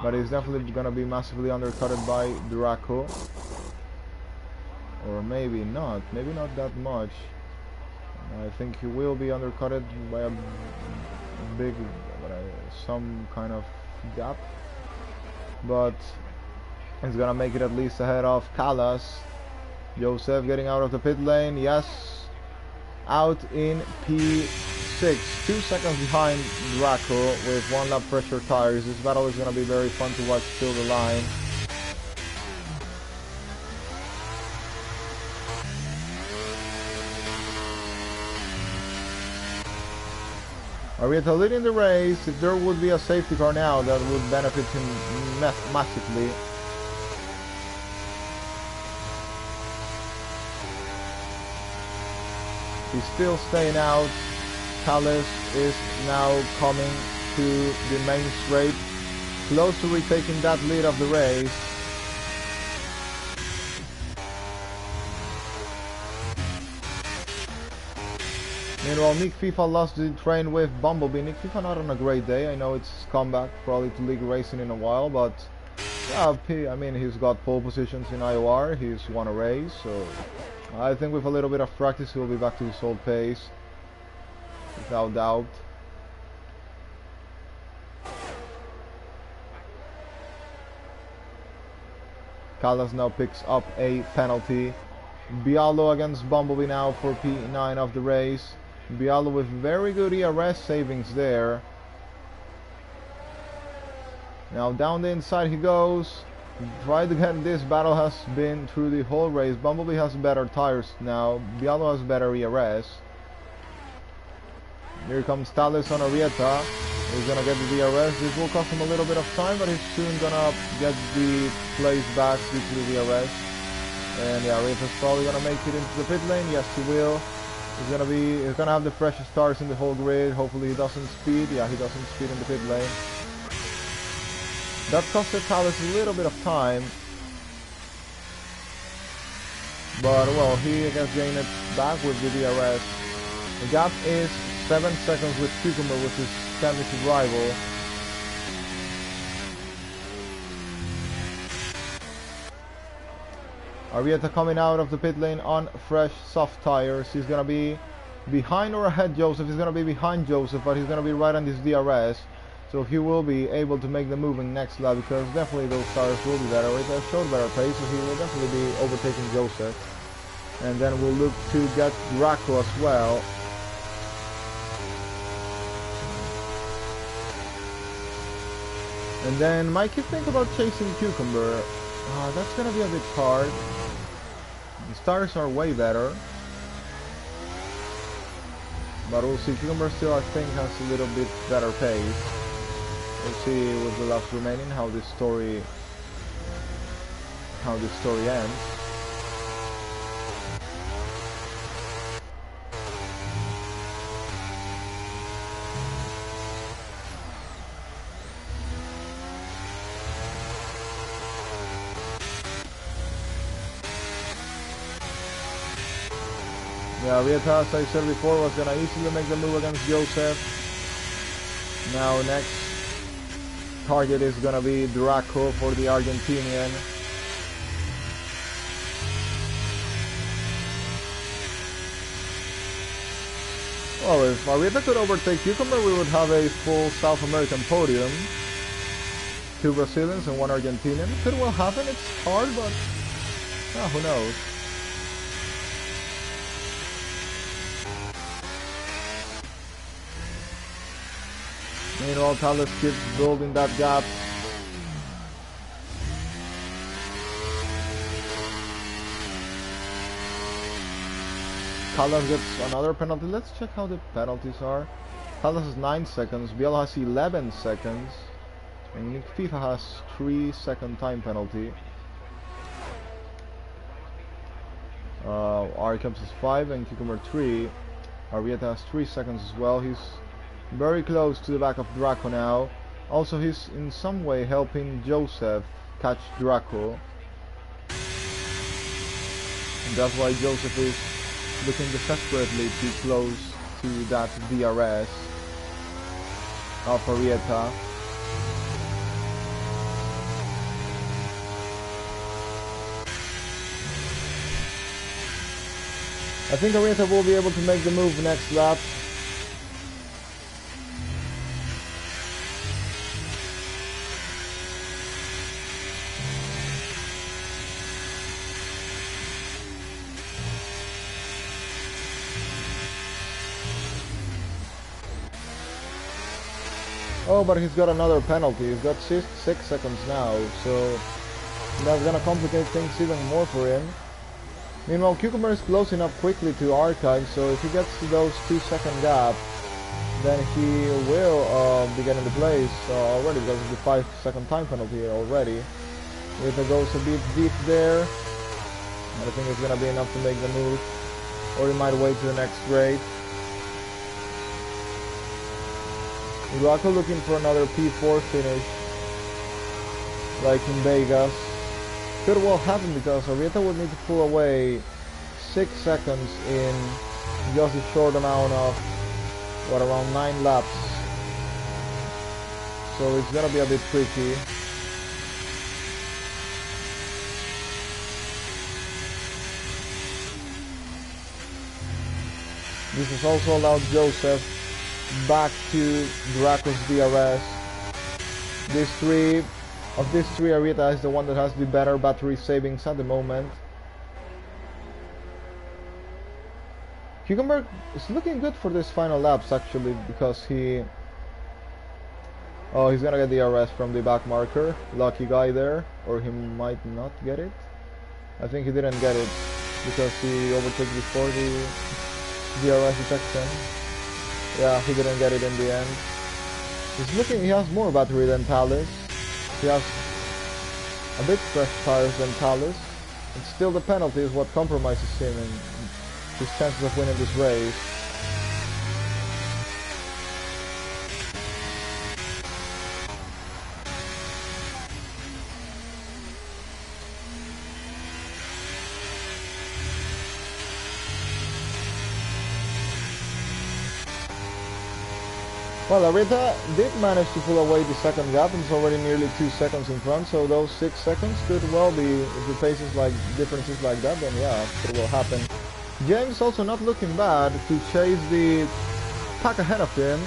But he's definitely gonna be massively undercutted by Draco. Or maybe not that much. I think he will be undercutted by a big, some kind of gap. But he's gonna make it at least ahead of Callas. Joseph getting out of the pit lane, yes. Out in P6, 2 seconds behind Draco with one lap pressure tires. This battle is going to be very fun to watch till the line. Arrieta leading the race. If there would be a safety car now, that would benefit him massively. He's still staying out. Callas is now coming to the main straight, close to retaking that lead of the race. Meanwhile, Nick FIFA lost the train with Bumblebee. Nick FIFA not on a great day. I know it's comeback probably to league racing in a while, but yeah, I mean, he's got pole positions in IOR. He's won a race, so I think with a little bit of practice he'll be back to his old pace, without doubt. Callas now picks up a penalty. Bialo against Bumblebee now for P9 of the race. Bialo with very good ERS savings there. Now down the inside he goes. Tried again. This battle has been through the whole race. Bumblebee has better tires now. Bialo has better ERS. Here comes Thales on Arrieta. He's gonna get the DRS. This will cost him a little bit of time, but he's soon gonna get the place back due to the DRS. And yeah, Arrieta's probably gonna make it into the pit lane. Yes, he will. He's gonna have the freshest tires in the whole grid. Hopefully he doesn't speed. Yeah, he doesn't speed in the pit lane. That costed Thales a little bit of time. But well, he gets gained it back with the DRS. The gap is 7 seconds with Cucumber, which is championship rival. Arrieta coming out of the pit lane on fresh soft tires. He's gonna be behind or ahead Joseph. He's gonna be behind Joseph, but he's gonna be right on this DRS. So he will be able to make the move in next lap, because definitely those tires will be better. Arrieta showed better pace, so he will definitely be overtaking Joseph. And then we'll look to get Draco as well. And then Mikey, think about chasing Cucumber. That's gonna be a bit hard. The tires are way better. But we'll see. Cucumber still, I think, has a little bit better pace. We'll see with the laps remaining how this story ends. Yeah, Arrieta, as I said before, was gonna easily make the move against Joseph. Now next target is gonna be Draco for the Argentinian. Well, if Arrieta could overtake Cucumber, we would have a full South American podium. 2 Brazilians and 1 Argentinian. It could well happen. It's hard, but who knows. Meanwhile, Thales keeps building that gap. Thales gets another penalty. Let's check how the penalties are. Thales has 9 seconds, Biel has 11 seconds, and Nick FIFA has 3-second time penalty. Arkhams has 5 and Cucumber 3. Arrieta has 3 seconds as well. He's very close to the back of Draco now. Also, he's in some way helping Joseph catch Draco. And that's why Joseph is looking desperately too close to that DRS of Arrieta. I think Arrieta will be able to make the move next lap. Oh, but he's got another penalty. He's got 6 seconds now, so that's gonna complicate things even more for him. Meanwhile, Cucumber is close enough quickly to Archive, so if he gets to those 2-second gap, then he will be getting the place already, because of the 5-second time penalty already. If it goes a bit deep there, I think it's gonna be enough to make the move, or he might wait to the next race. Draco looking for another P4 finish, like in Vegas. Could well happen because Arrieta would need to pull away 6 seconds in just a short amount of, what, around 9 laps. So it's gonna be a bit tricky. This has also allowed Joseph back to Draco's DRS. Of these three, Arrieta is the one that has the better battery savings at the moment. Cucumber is looking good for this final laps actually, because he's gonna get the DRS from the back marker. Lucky guy there, or he might not get it. I think he didn't get it because he overtook before the DRS detection. Yeah, he didn't get it in the end. He has more battery than Thales. He has a bit fresh tires than Thales. And still the penalty is what compromises him and his chances of winning this race. Well, Arrieta did manage to pull away the second gap and is already nearly 2 seconds in front, so those 6 seconds could well be, if the pace is like differences like that, then yeah, it will happen. James also not looking bad to chase the pack ahead of him,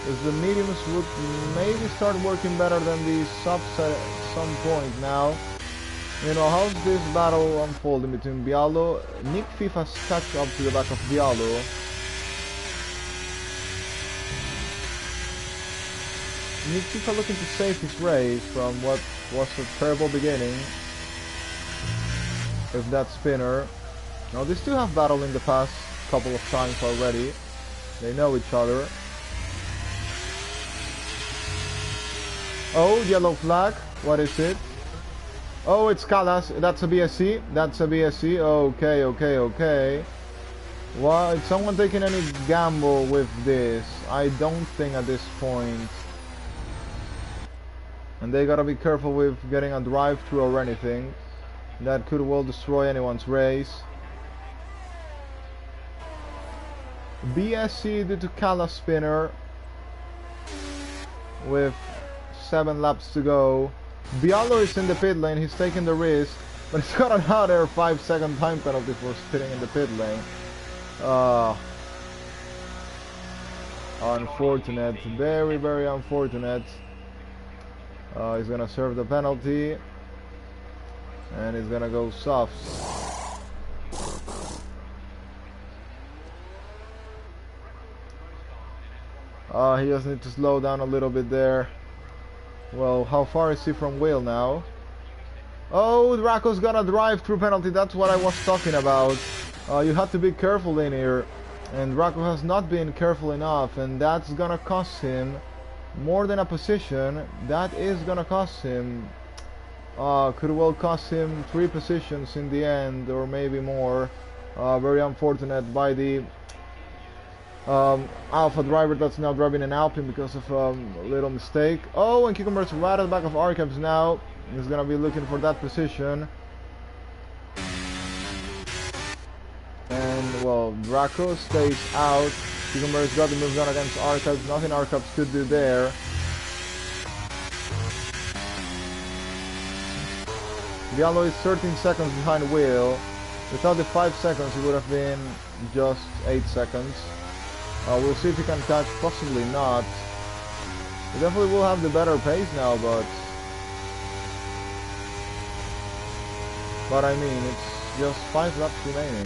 as the mediums would maybe start working better than the subs at some point now. You know, how's this battle unfolding between Bialo? Nick FIFA's catch up to the back of Bialo. Nick FIFA looking to save his race from what was a terrible beginning with that spinner. Now these two have battled in the past couple of times already. They know each other. Oh, yellow flag. What is it? Oh, it's Callas. That's a BSC. That's a BSC. Okay, okay, okay. Well, is someone taking any gamble with this? I don't think at this point. And they gotta be careful with getting a drive-through or anything. That could well destroy anyone's race. BSC due to Callas spinner. With 7 laps to go. Bialo is in the pit lane, he's taking the risk. But he's got another 5-second time penalty for spinning in the pit lane. Unfortunate, very, very unfortunate. He's gonna serve the penalty, and he's gonna go softs. He just needs to slow down a little bit there. Well, how far is he from Will now? Oh, Draco's got a drive-through penalty. That's what I was talking about. You have to be careful in here. And Draco has not been careful enough. And that's gonna cost him more than a position. That is gonna cost him. Could well cost him 3 positions in the end. Or maybe more. Very unfortunate by the Alpha driver that's now driving an Alpine because of a little mistake. Oh, and Cucumber's right at the back of Archives now. He's gonna be looking for that position. And well, Draco stays out. Cucumber's got the move done against Archives. Nothing Archives could do there. Diallo is 13 seconds behind Will. Without the 5 seconds, it would have been just 8 seconds. We'll see if he can catch, possibly not. He definitely will have the better pace now, but I mean, it's just 5 laps remaining.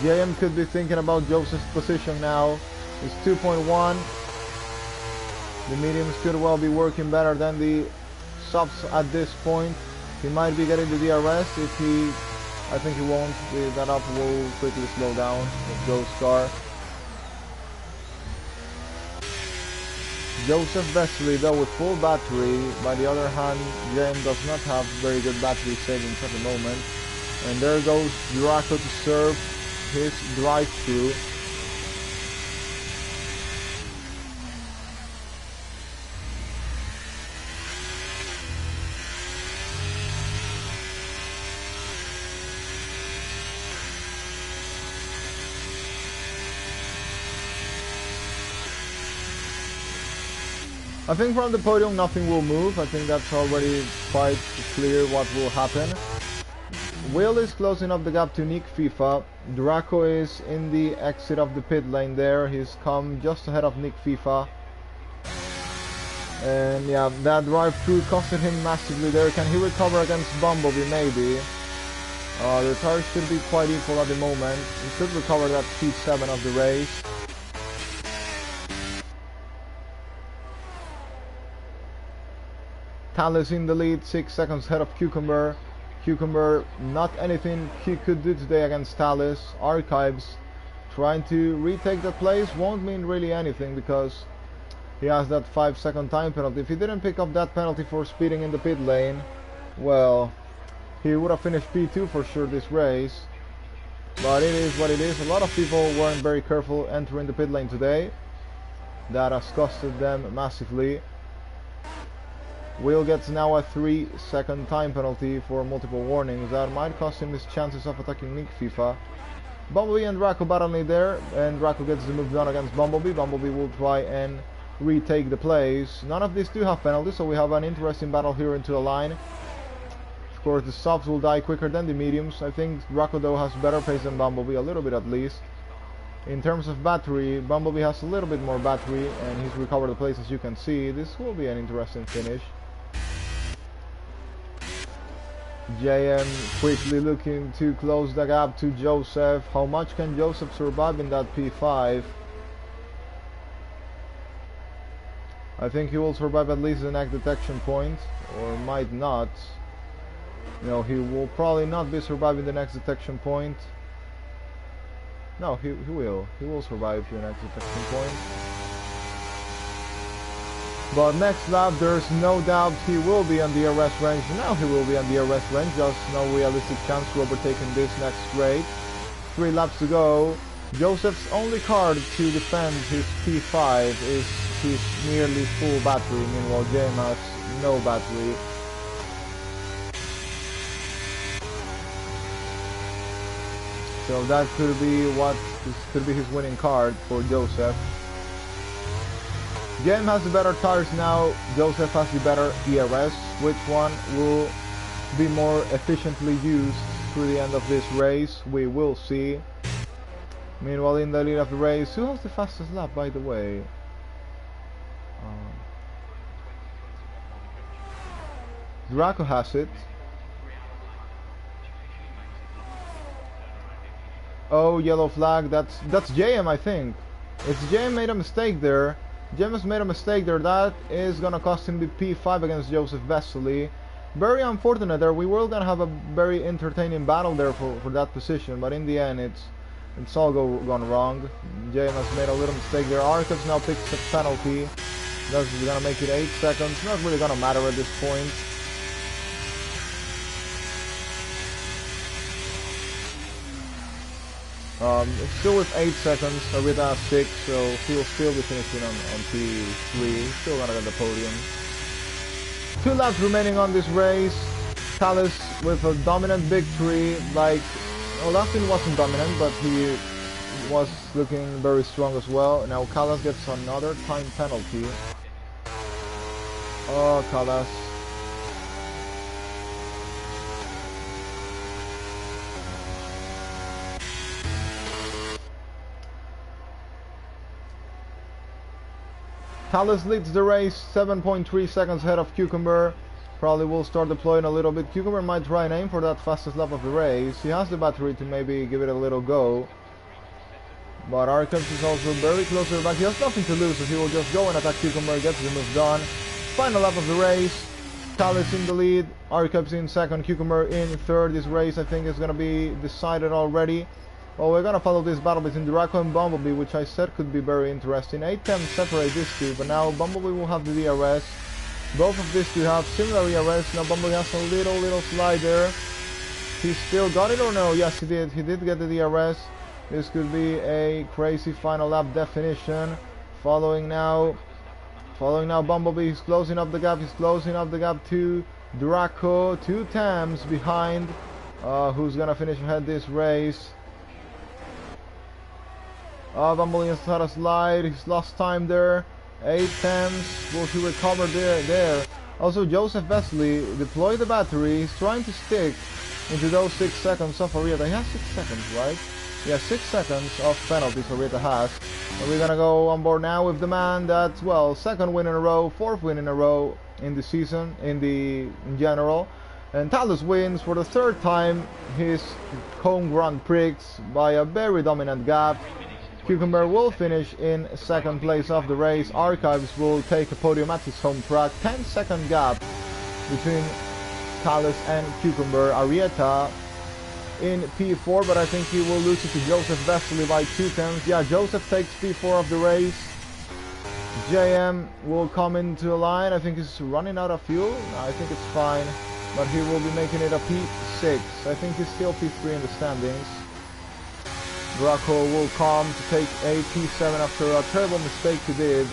JM could be thinking about Joseph's position now. It's 2.1. The mediums could well be working better than the softs at this point. He might be getting the DRS. If he, I think he won't. That up will quickly slow down with Joe's car. Joseph Vesely though with full battery. By the other hand, James does not have very good battery savings at the moment. And there goes Draco to serve his drive-through. I think from the podium nothing will move. I think that's already quite clear what will happen. Will is closing up the gap to Nick FIFA. Draco is in the exit of the pit lane there. He's come just ahead of Nick FIFA. And yeah, that drive-through costed him massively there. Can he recover against Bumblebee? Maybe. The tires should be quite equal at the moment. He should recover that P7 of the race. Talus in the lead, 6 seconds ahead of Cucumber. Cucumber, not anything he could do today against Talus. Archives trying to retake that place won't mean really anything because he has that 5-second time penalty. If he didn't pick up that penalty for speeding in the pit lane, well, he would have finished P2 for sure this race. But it is what it is. A lot of people weren't very careful entering the pit lane today. That has costed them massively. Will gets now a 3-second time penalty for multiple warnings. That might cost him his chances of attacking Nick FIFA. Bumblebee and Draco battling there, and Draco gets the move done against Bumblebee. Bumblebee will try and retake the place. None of these do have penalties, so we have an interesting battle here into the line. Of course, the softs will die quicker than the mediums. I think Draco though has better pace than Bumblebee, a little bit at least. In terms of battery, Bumblebee has a little bit more battery, and he's recovered the place as you can see. This will be an interesting finish. JM quickly looking to close the gap to Joseph. How much can Joseph survive in that P5? I think he will survive at least the next detection point, or might not. No, he will probably not be surviving the next detection point. No, he will. He will survive the next detection point. But next lap, there's no doubt he will be on the arrest range. Now he will be on the arrest range. Just no realistic chance to overtaking this next straight. 3 laps to go. Joseph's only card to defend his P5 is his nearly full battery. Meanwhile, James has no battery. So that could be his winning card for Joseph. James has the better tires now, Joseph has the better ERS. Which one will be more efficiently used through the end of this race? We will see. Meanwhile, in the lead of the race, who has the fastest lap, by the way? Draco has it. Oh, yellow flag. That's JM, I think. It's JM made a mistake there. JM has made a mistake there. That is gonna cost him the P5 against Joseph Vesely. Very unfortunate there. We were gonna have a very entertaining battle there for that position, but in the end, it's all gone wrong. JM has made a little mistake there. Arcus now picks a penalty. That's gonna make it 8 seconds. Not really gonna matter at this point. Still with 8 seconds, Arita has 6, so he'll still be finishing on P3. Still gonna get the podium. 2 laps remaining on this race. Callis with a dominant victory. Like, well, Austin wasn't dominant, but he was looking very strong as well. Now Callis gets another time penalty. Oh, Callis. Callis leads the race 7.3 seconds ahead of Cucumber. Probably will start deploying a little bit. Cucumber might try and aim for that fastest lap of the race. He has the battery to maybe give it a little go. But Arcus is also very close to the back. He has nothing to lose, so he will just go and attack Cucumber, gets the move done. Final lap of the race. Callis in the lead, Arcus in second, Cucumber in third. This race I think is going to be decided already. Well, we're gonna follow this battle between Draco and Bumblebee, which I said could be very interesting. 8 temps separate these two, but now Bumblebee will have the DRS. Both of these two have similar DRS. Now Bumblebee has a little slide there. He still got it or no? Yes, he did. He did get the DRS. This could be a crazy final lap definition. Following now Bumblebee. He's closing up the gap. He's closing up the gap to Draco. 2 temps behind. Who's gonna finish ahead this race? Bumblebee has had a slide. He's lost time there. 8 temps. Will he recover there? Also, Joseph Vesely deployed the battery. He's trying to stick into those 6 seconds of Arieta. He has 6 seconds, right? Yeah, 6 seconds of penalties Arieta has. And we're gonna go on board now with the man that's, well, 2nd win in a row, 4th win in a row in the season, in general. And Talus wins for the 3rd time his home Grand Prix by a very dominant gap. Cucumber will finish in 2nd place of the race. Archives will take a podium at his home track. 10-second gap between Callis and Cucumber. Arieta in P4, but I think he will lose it to Joseph Vesely by 2 temps. Yeah, Joseph takes P4 of the race. JM will come into a line. I think he's running out of fuel. I think it's fine, but he will be making it a P6. I think he's still P3 in the standings. Draco will come to take a P7 after a terrible mistake he did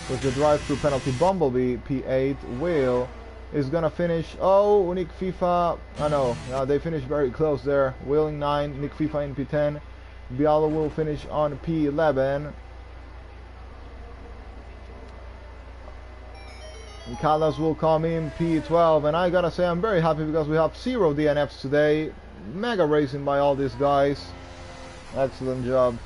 with the drive-through penalty. Bumblebee, P8. Will is gonna finish. Oh, Nick FIFA. I know. They finished very close there. Will in 9, Nick FIFA in P10. Bialo will finish on P11. Callas will come in P12. And I gotta say, I'm very happy because we have 0 DNFs today. Mega racing by all these guys. Excellent job.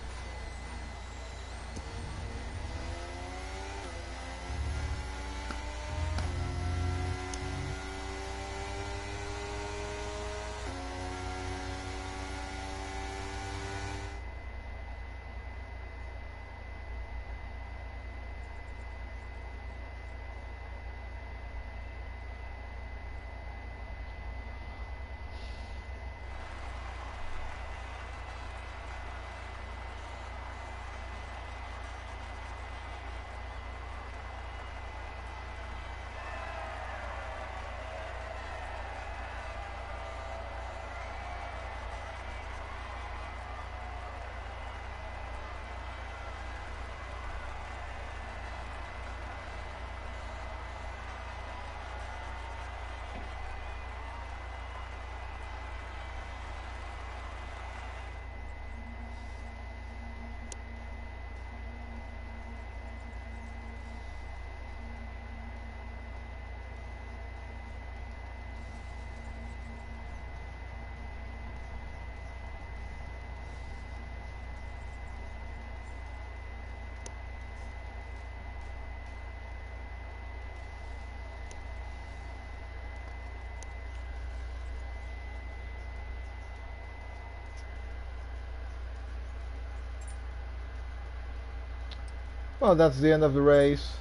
Well, that's the end of the race.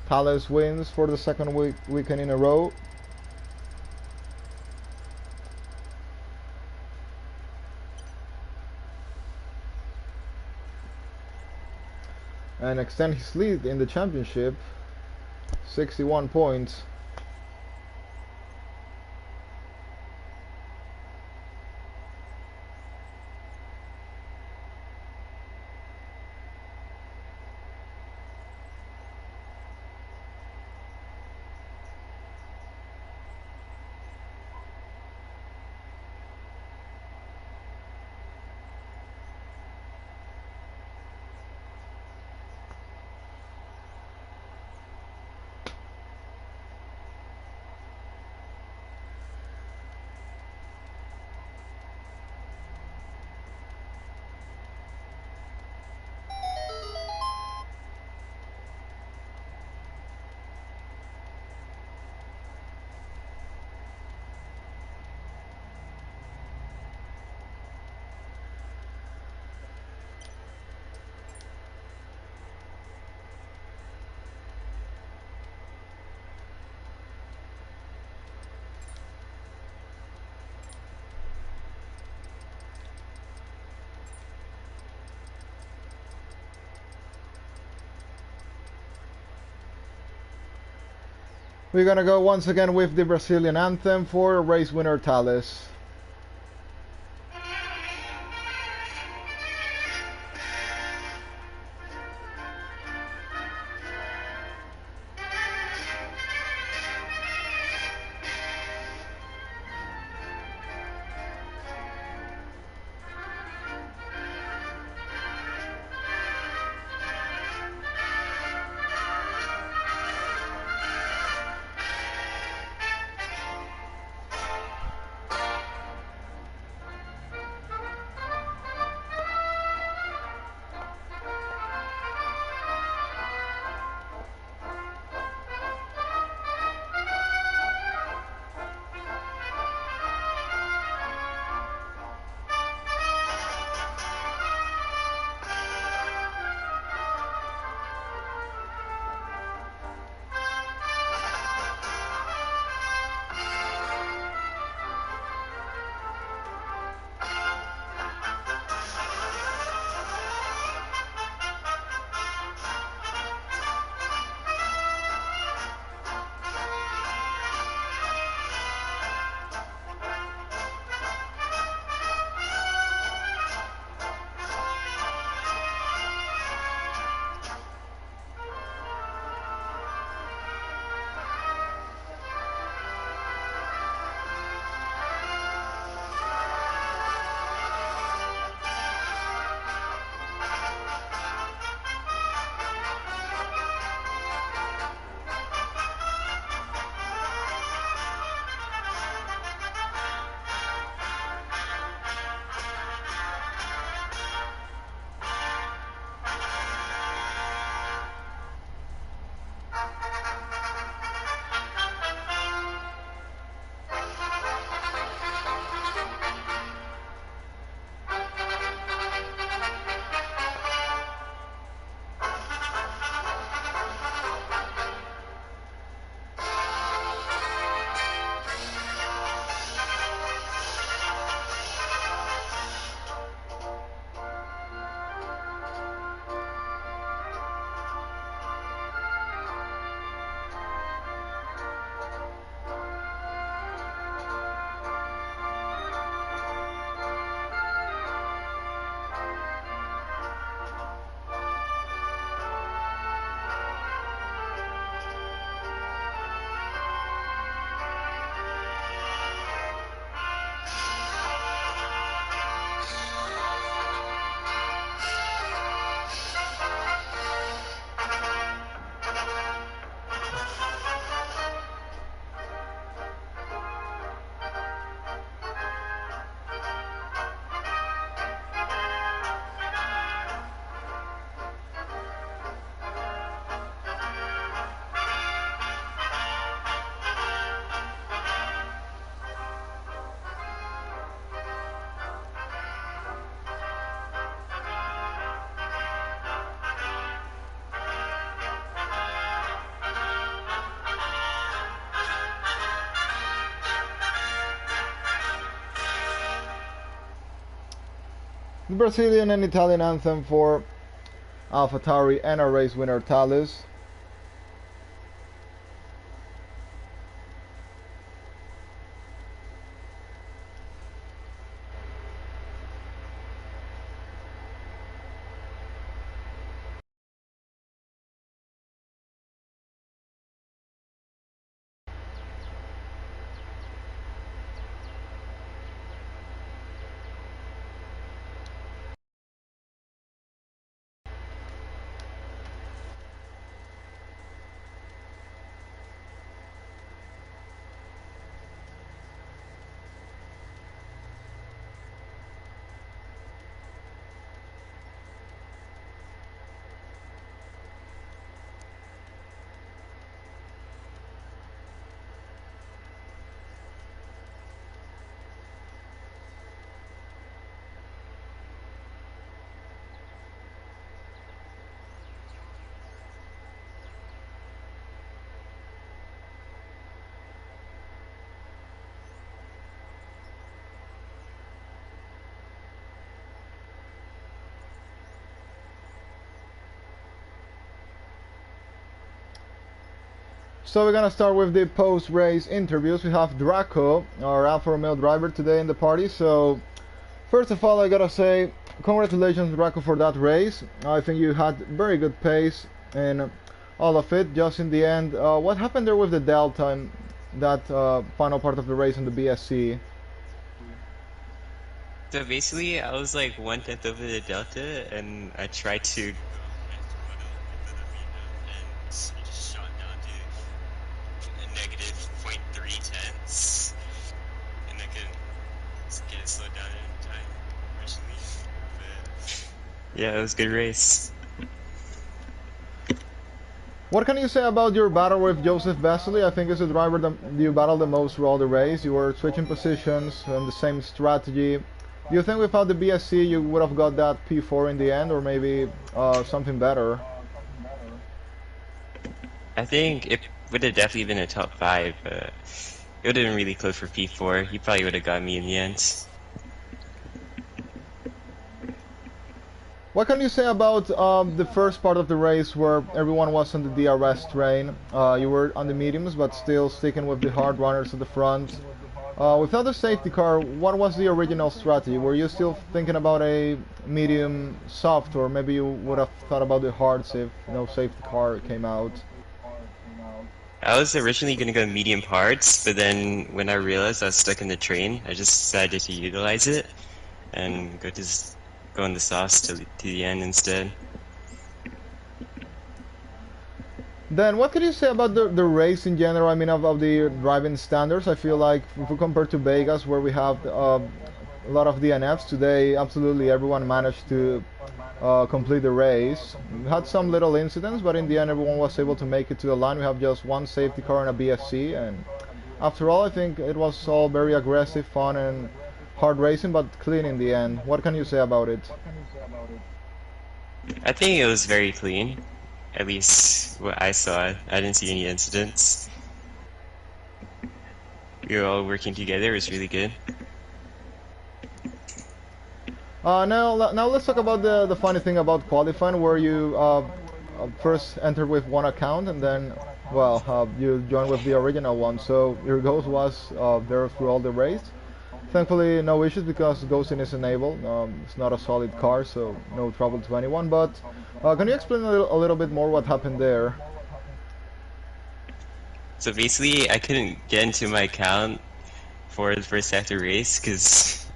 Thales wins for the second weekend in a row. And extend his lead in the championship. 61 points. We're gonna go once again with the Brazilian anthem for race winner Thales. The Brazilian and Italian anthem for AlphaTauri and our race winner Thales. So we're gonna start with the post-race interviews. We have Draco, our Alfa Romeo driver, today in the party. So first of all, I gotta say congratulations, Draco, for that race. I think you had very good pace in all of it. Just in the end, what happened there with the delta in that final part of the race in the BSC? So basically, I was like 1/10 over the delta, and I tried to and it just shot down to a negative 0.3 tenths, and I could get it slowed down in time originally. But yeah, it was a good race. What can you say about your battle with Joseph Vesely? I think it's the driver that you battled the most throughout the race. You were switching positions and the same strategy. Do you think without the BSC you would have got that P4 in the end, or maybe something better? I think it would have definitely been a top 5. It would have been really close for P4. He probably would have got me in the end. What can you say about the first part of the race where everyone was on the DRS train? You were on the mediums, but still sticking with the hard runners at the front. Without the safety car, what was the original strategy? Were you still thinking about a medium soft, or maybe you would have thought about the hards if no safety car came out? I was originally going to go medium parts, but then when I realized I was stuck in the train, I just decided to utilize it and go in the sauce to the end instead. Then what can you say about the race in general? I mean, of the driving standards. I feel like if we compare to Vegas, where we have a lot of DNFs, today absolutely everyone managed to complete the race. We had some little incidents, but in the end everyone was able to make it to the line. We have just one safety car and a BSC, and after all I think it was all very aggressive, fun and hard racing, but clean in the end. What can you say about it? I think it was very clean, at least what I saw. I didn't see any incidents. We were all working together. It was really good. Now let's talk about the funny thing about qualifying, where you first entered with one account and then, well, you joined with the original one. So your ghost was there through all the race. Thankfully, no issues because ghosting is enabled. It's not a solid car, so no trouble to anyone. But can you explain a little bit more what happened there? So basically, I couldn't get into my account for the first half of the race because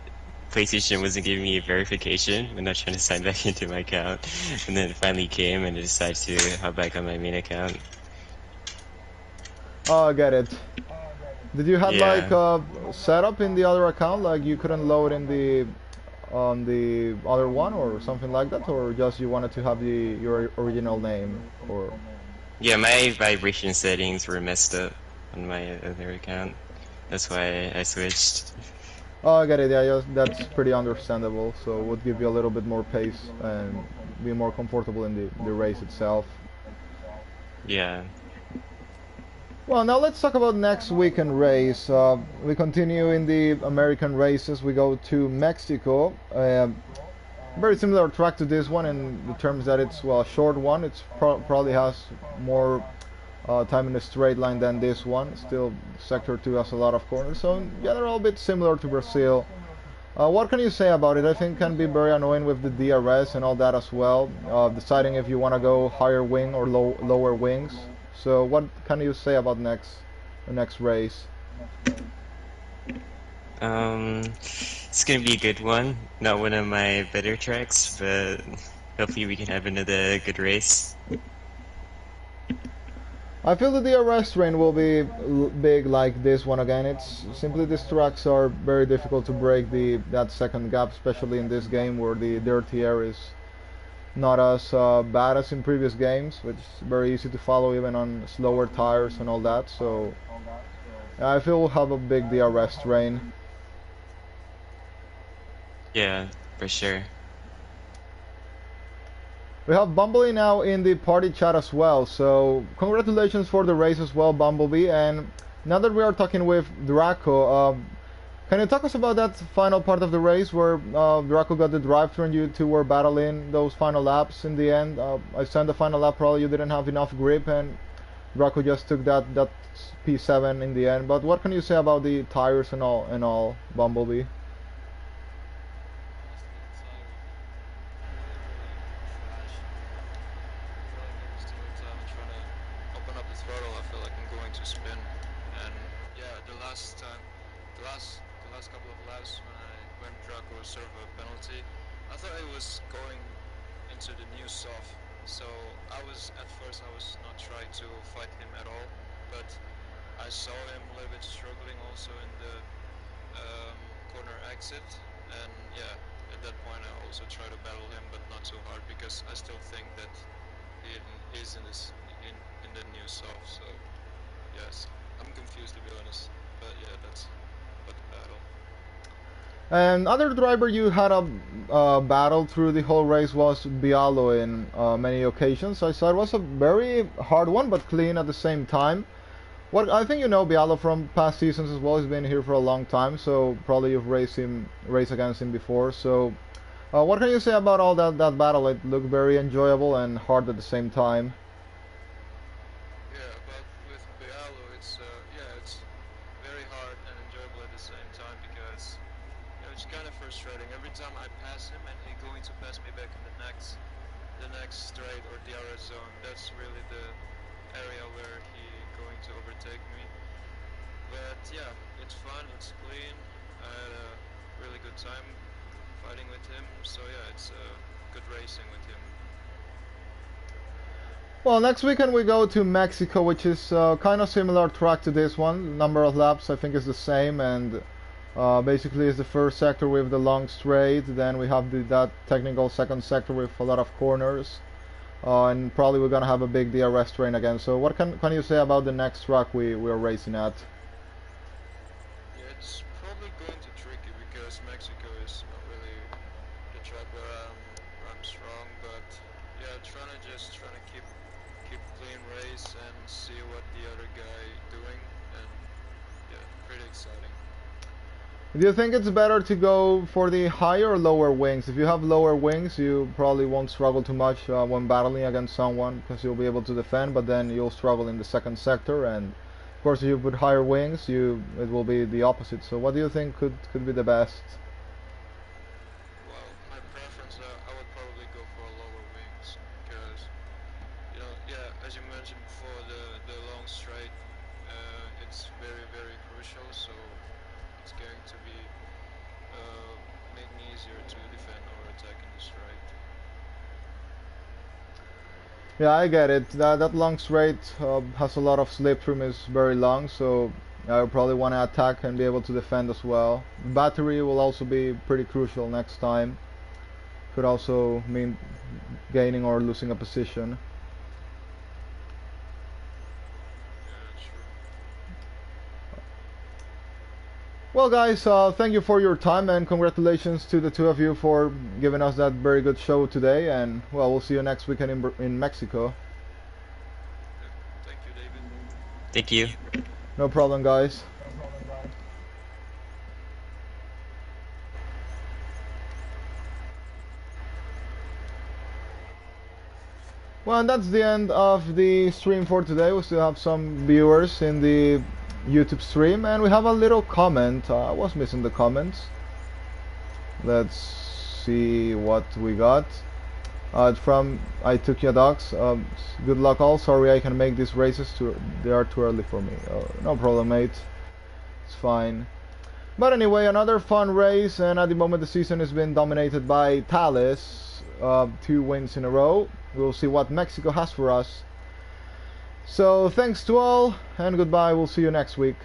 PlayStation wasn't giving me a verification when I was trying to sign back into my account. And then it finally came and I decided to hop back on my main account. Oh, I get it. Did you have like a setup in the other account, like you couldn't load in the on the other one or something like that, or just you wanted to have your original name? Or yeah, my vibration settings were messed up on my other account. That's why I switched. Oh, I get it. Yeah, that's pretty understandable. So it would give you a little bit more pace and be more comfortable in the race itself. Yeah. Well, now let's talk about next weekend race. We continue in the American races. We go to Mexico. very similar track to this one in the terms that it's, well, a short one. It's probably has more time in a straight line than this one. Still, Sector 2 has a lot of corners, so in general a bit similar to Brazil. What can you say about it? I think it can be very annoying with the DRS and all that as well, deciding if you want to go higher wing or lower wings. So what can you say about the next race? It's gonna be a good one. Not one of my better tracks, but hopefully we can have another good race. I feel that the DRS train will be big like this one again. It's simply these tracks are very difficult to break that second gap, especially in this game where the dirty air is not as bad as in previous games, which is very easy to follow even on slower tires and all that. So I feel we'll have a big DRS train. Yeah, for sure. We have Bumblebee now in the party chat as well, so congratulations for the race as well, Bumblebee. And now that we are talking with Draco, can you talk us about that final part of the race where Draco got the drive-thru and you two were battling those final laps in the end? I said the final lap probably you didn't have enough grip and Draco just took that P7 in the end. But what can you say about the tires and all, Bumblebee? I saw him a little bit struggling also in the corner exit, and yeah, at that point I also tried to battle him, but not so hard because I still think that he is in the new soft. So yes, I'm confused to be honest, but yeah, that's what the battle. And other driver you had a battle through the whole race was Bialo in many occasions. I saw it was a very hard one, but clean at the same time. What I think you know Bialo from past seasons as well. He's been here for a long time, so probably you've raced against him before. So, what can you say about all that battle? It looked very enjoyable and hard at the same time. Yeah, but with Bialo, it's it's very hard and enjoyable at the same time because it's kind of frustrating. Every time I pass him and he's going to pass me back in the next straight or DRS zone, that's really the area where he going to overtake me. But yeah, it's fun, it's clean. I had a really good time fighting with him, so yeah, it's good racing with him. Well, next weekend we go to Mexico, which is kind of similar track to this one. Number of laps I think is the same, and basically is the first sector with the long straight. Then we have that technical second sector with a lot of corners. And probably we're gonna have a big DRS train again. So what can you say about the next track we're racing at? Yeah, it's probably going to tricky because Mexico is not really the track where I'm strong, but yeah, trying to keep clean race and see what the other guy doing, and yeah, pretty exciting. Do you think it's better to go for the higher or lower wings? If you have lower wings, you probably won't struggle too much when battling against someone because you'll be able to defend, but then you'll struggle in the second sector. And of course, if you put higher wings, it will be the opposite. So, what do you think could be the best? Well, my preference, I would probably go for lower wings because yeah, as you mentioned before, the long straight, it's very crucial. So it's going to be making it easier to defend or attack in the straight. Yeah, I get it. That long straight has a lot of slip room, is very long, so I would probably want to attack and be able to defend as well. Battery will also be pretty crucial next time. Could also mean gaining or losing a position. Well, guys, thank you for your time and congratulations to the two of you for giving us that very good show today. And well, we'll see you next weekend in Mexico. Thank you, David. Thank you. No problem, guys. Well, and that's the end of the stream for today. We still have some viewers in the YouTube stream, and we have a little comment. I was missing the comments. Let's see what we got. It's from I Took Your Dogs. Good luck all. Sorry I can make these races. They are too early for me. No problem, mate. It's fine. But anyway, another fun race, and at the moment the season has been dominated by Thales. 2 wins in a row. We'll see what Mexico has for us. So thanks to all, and goodbye. We'll see you next week.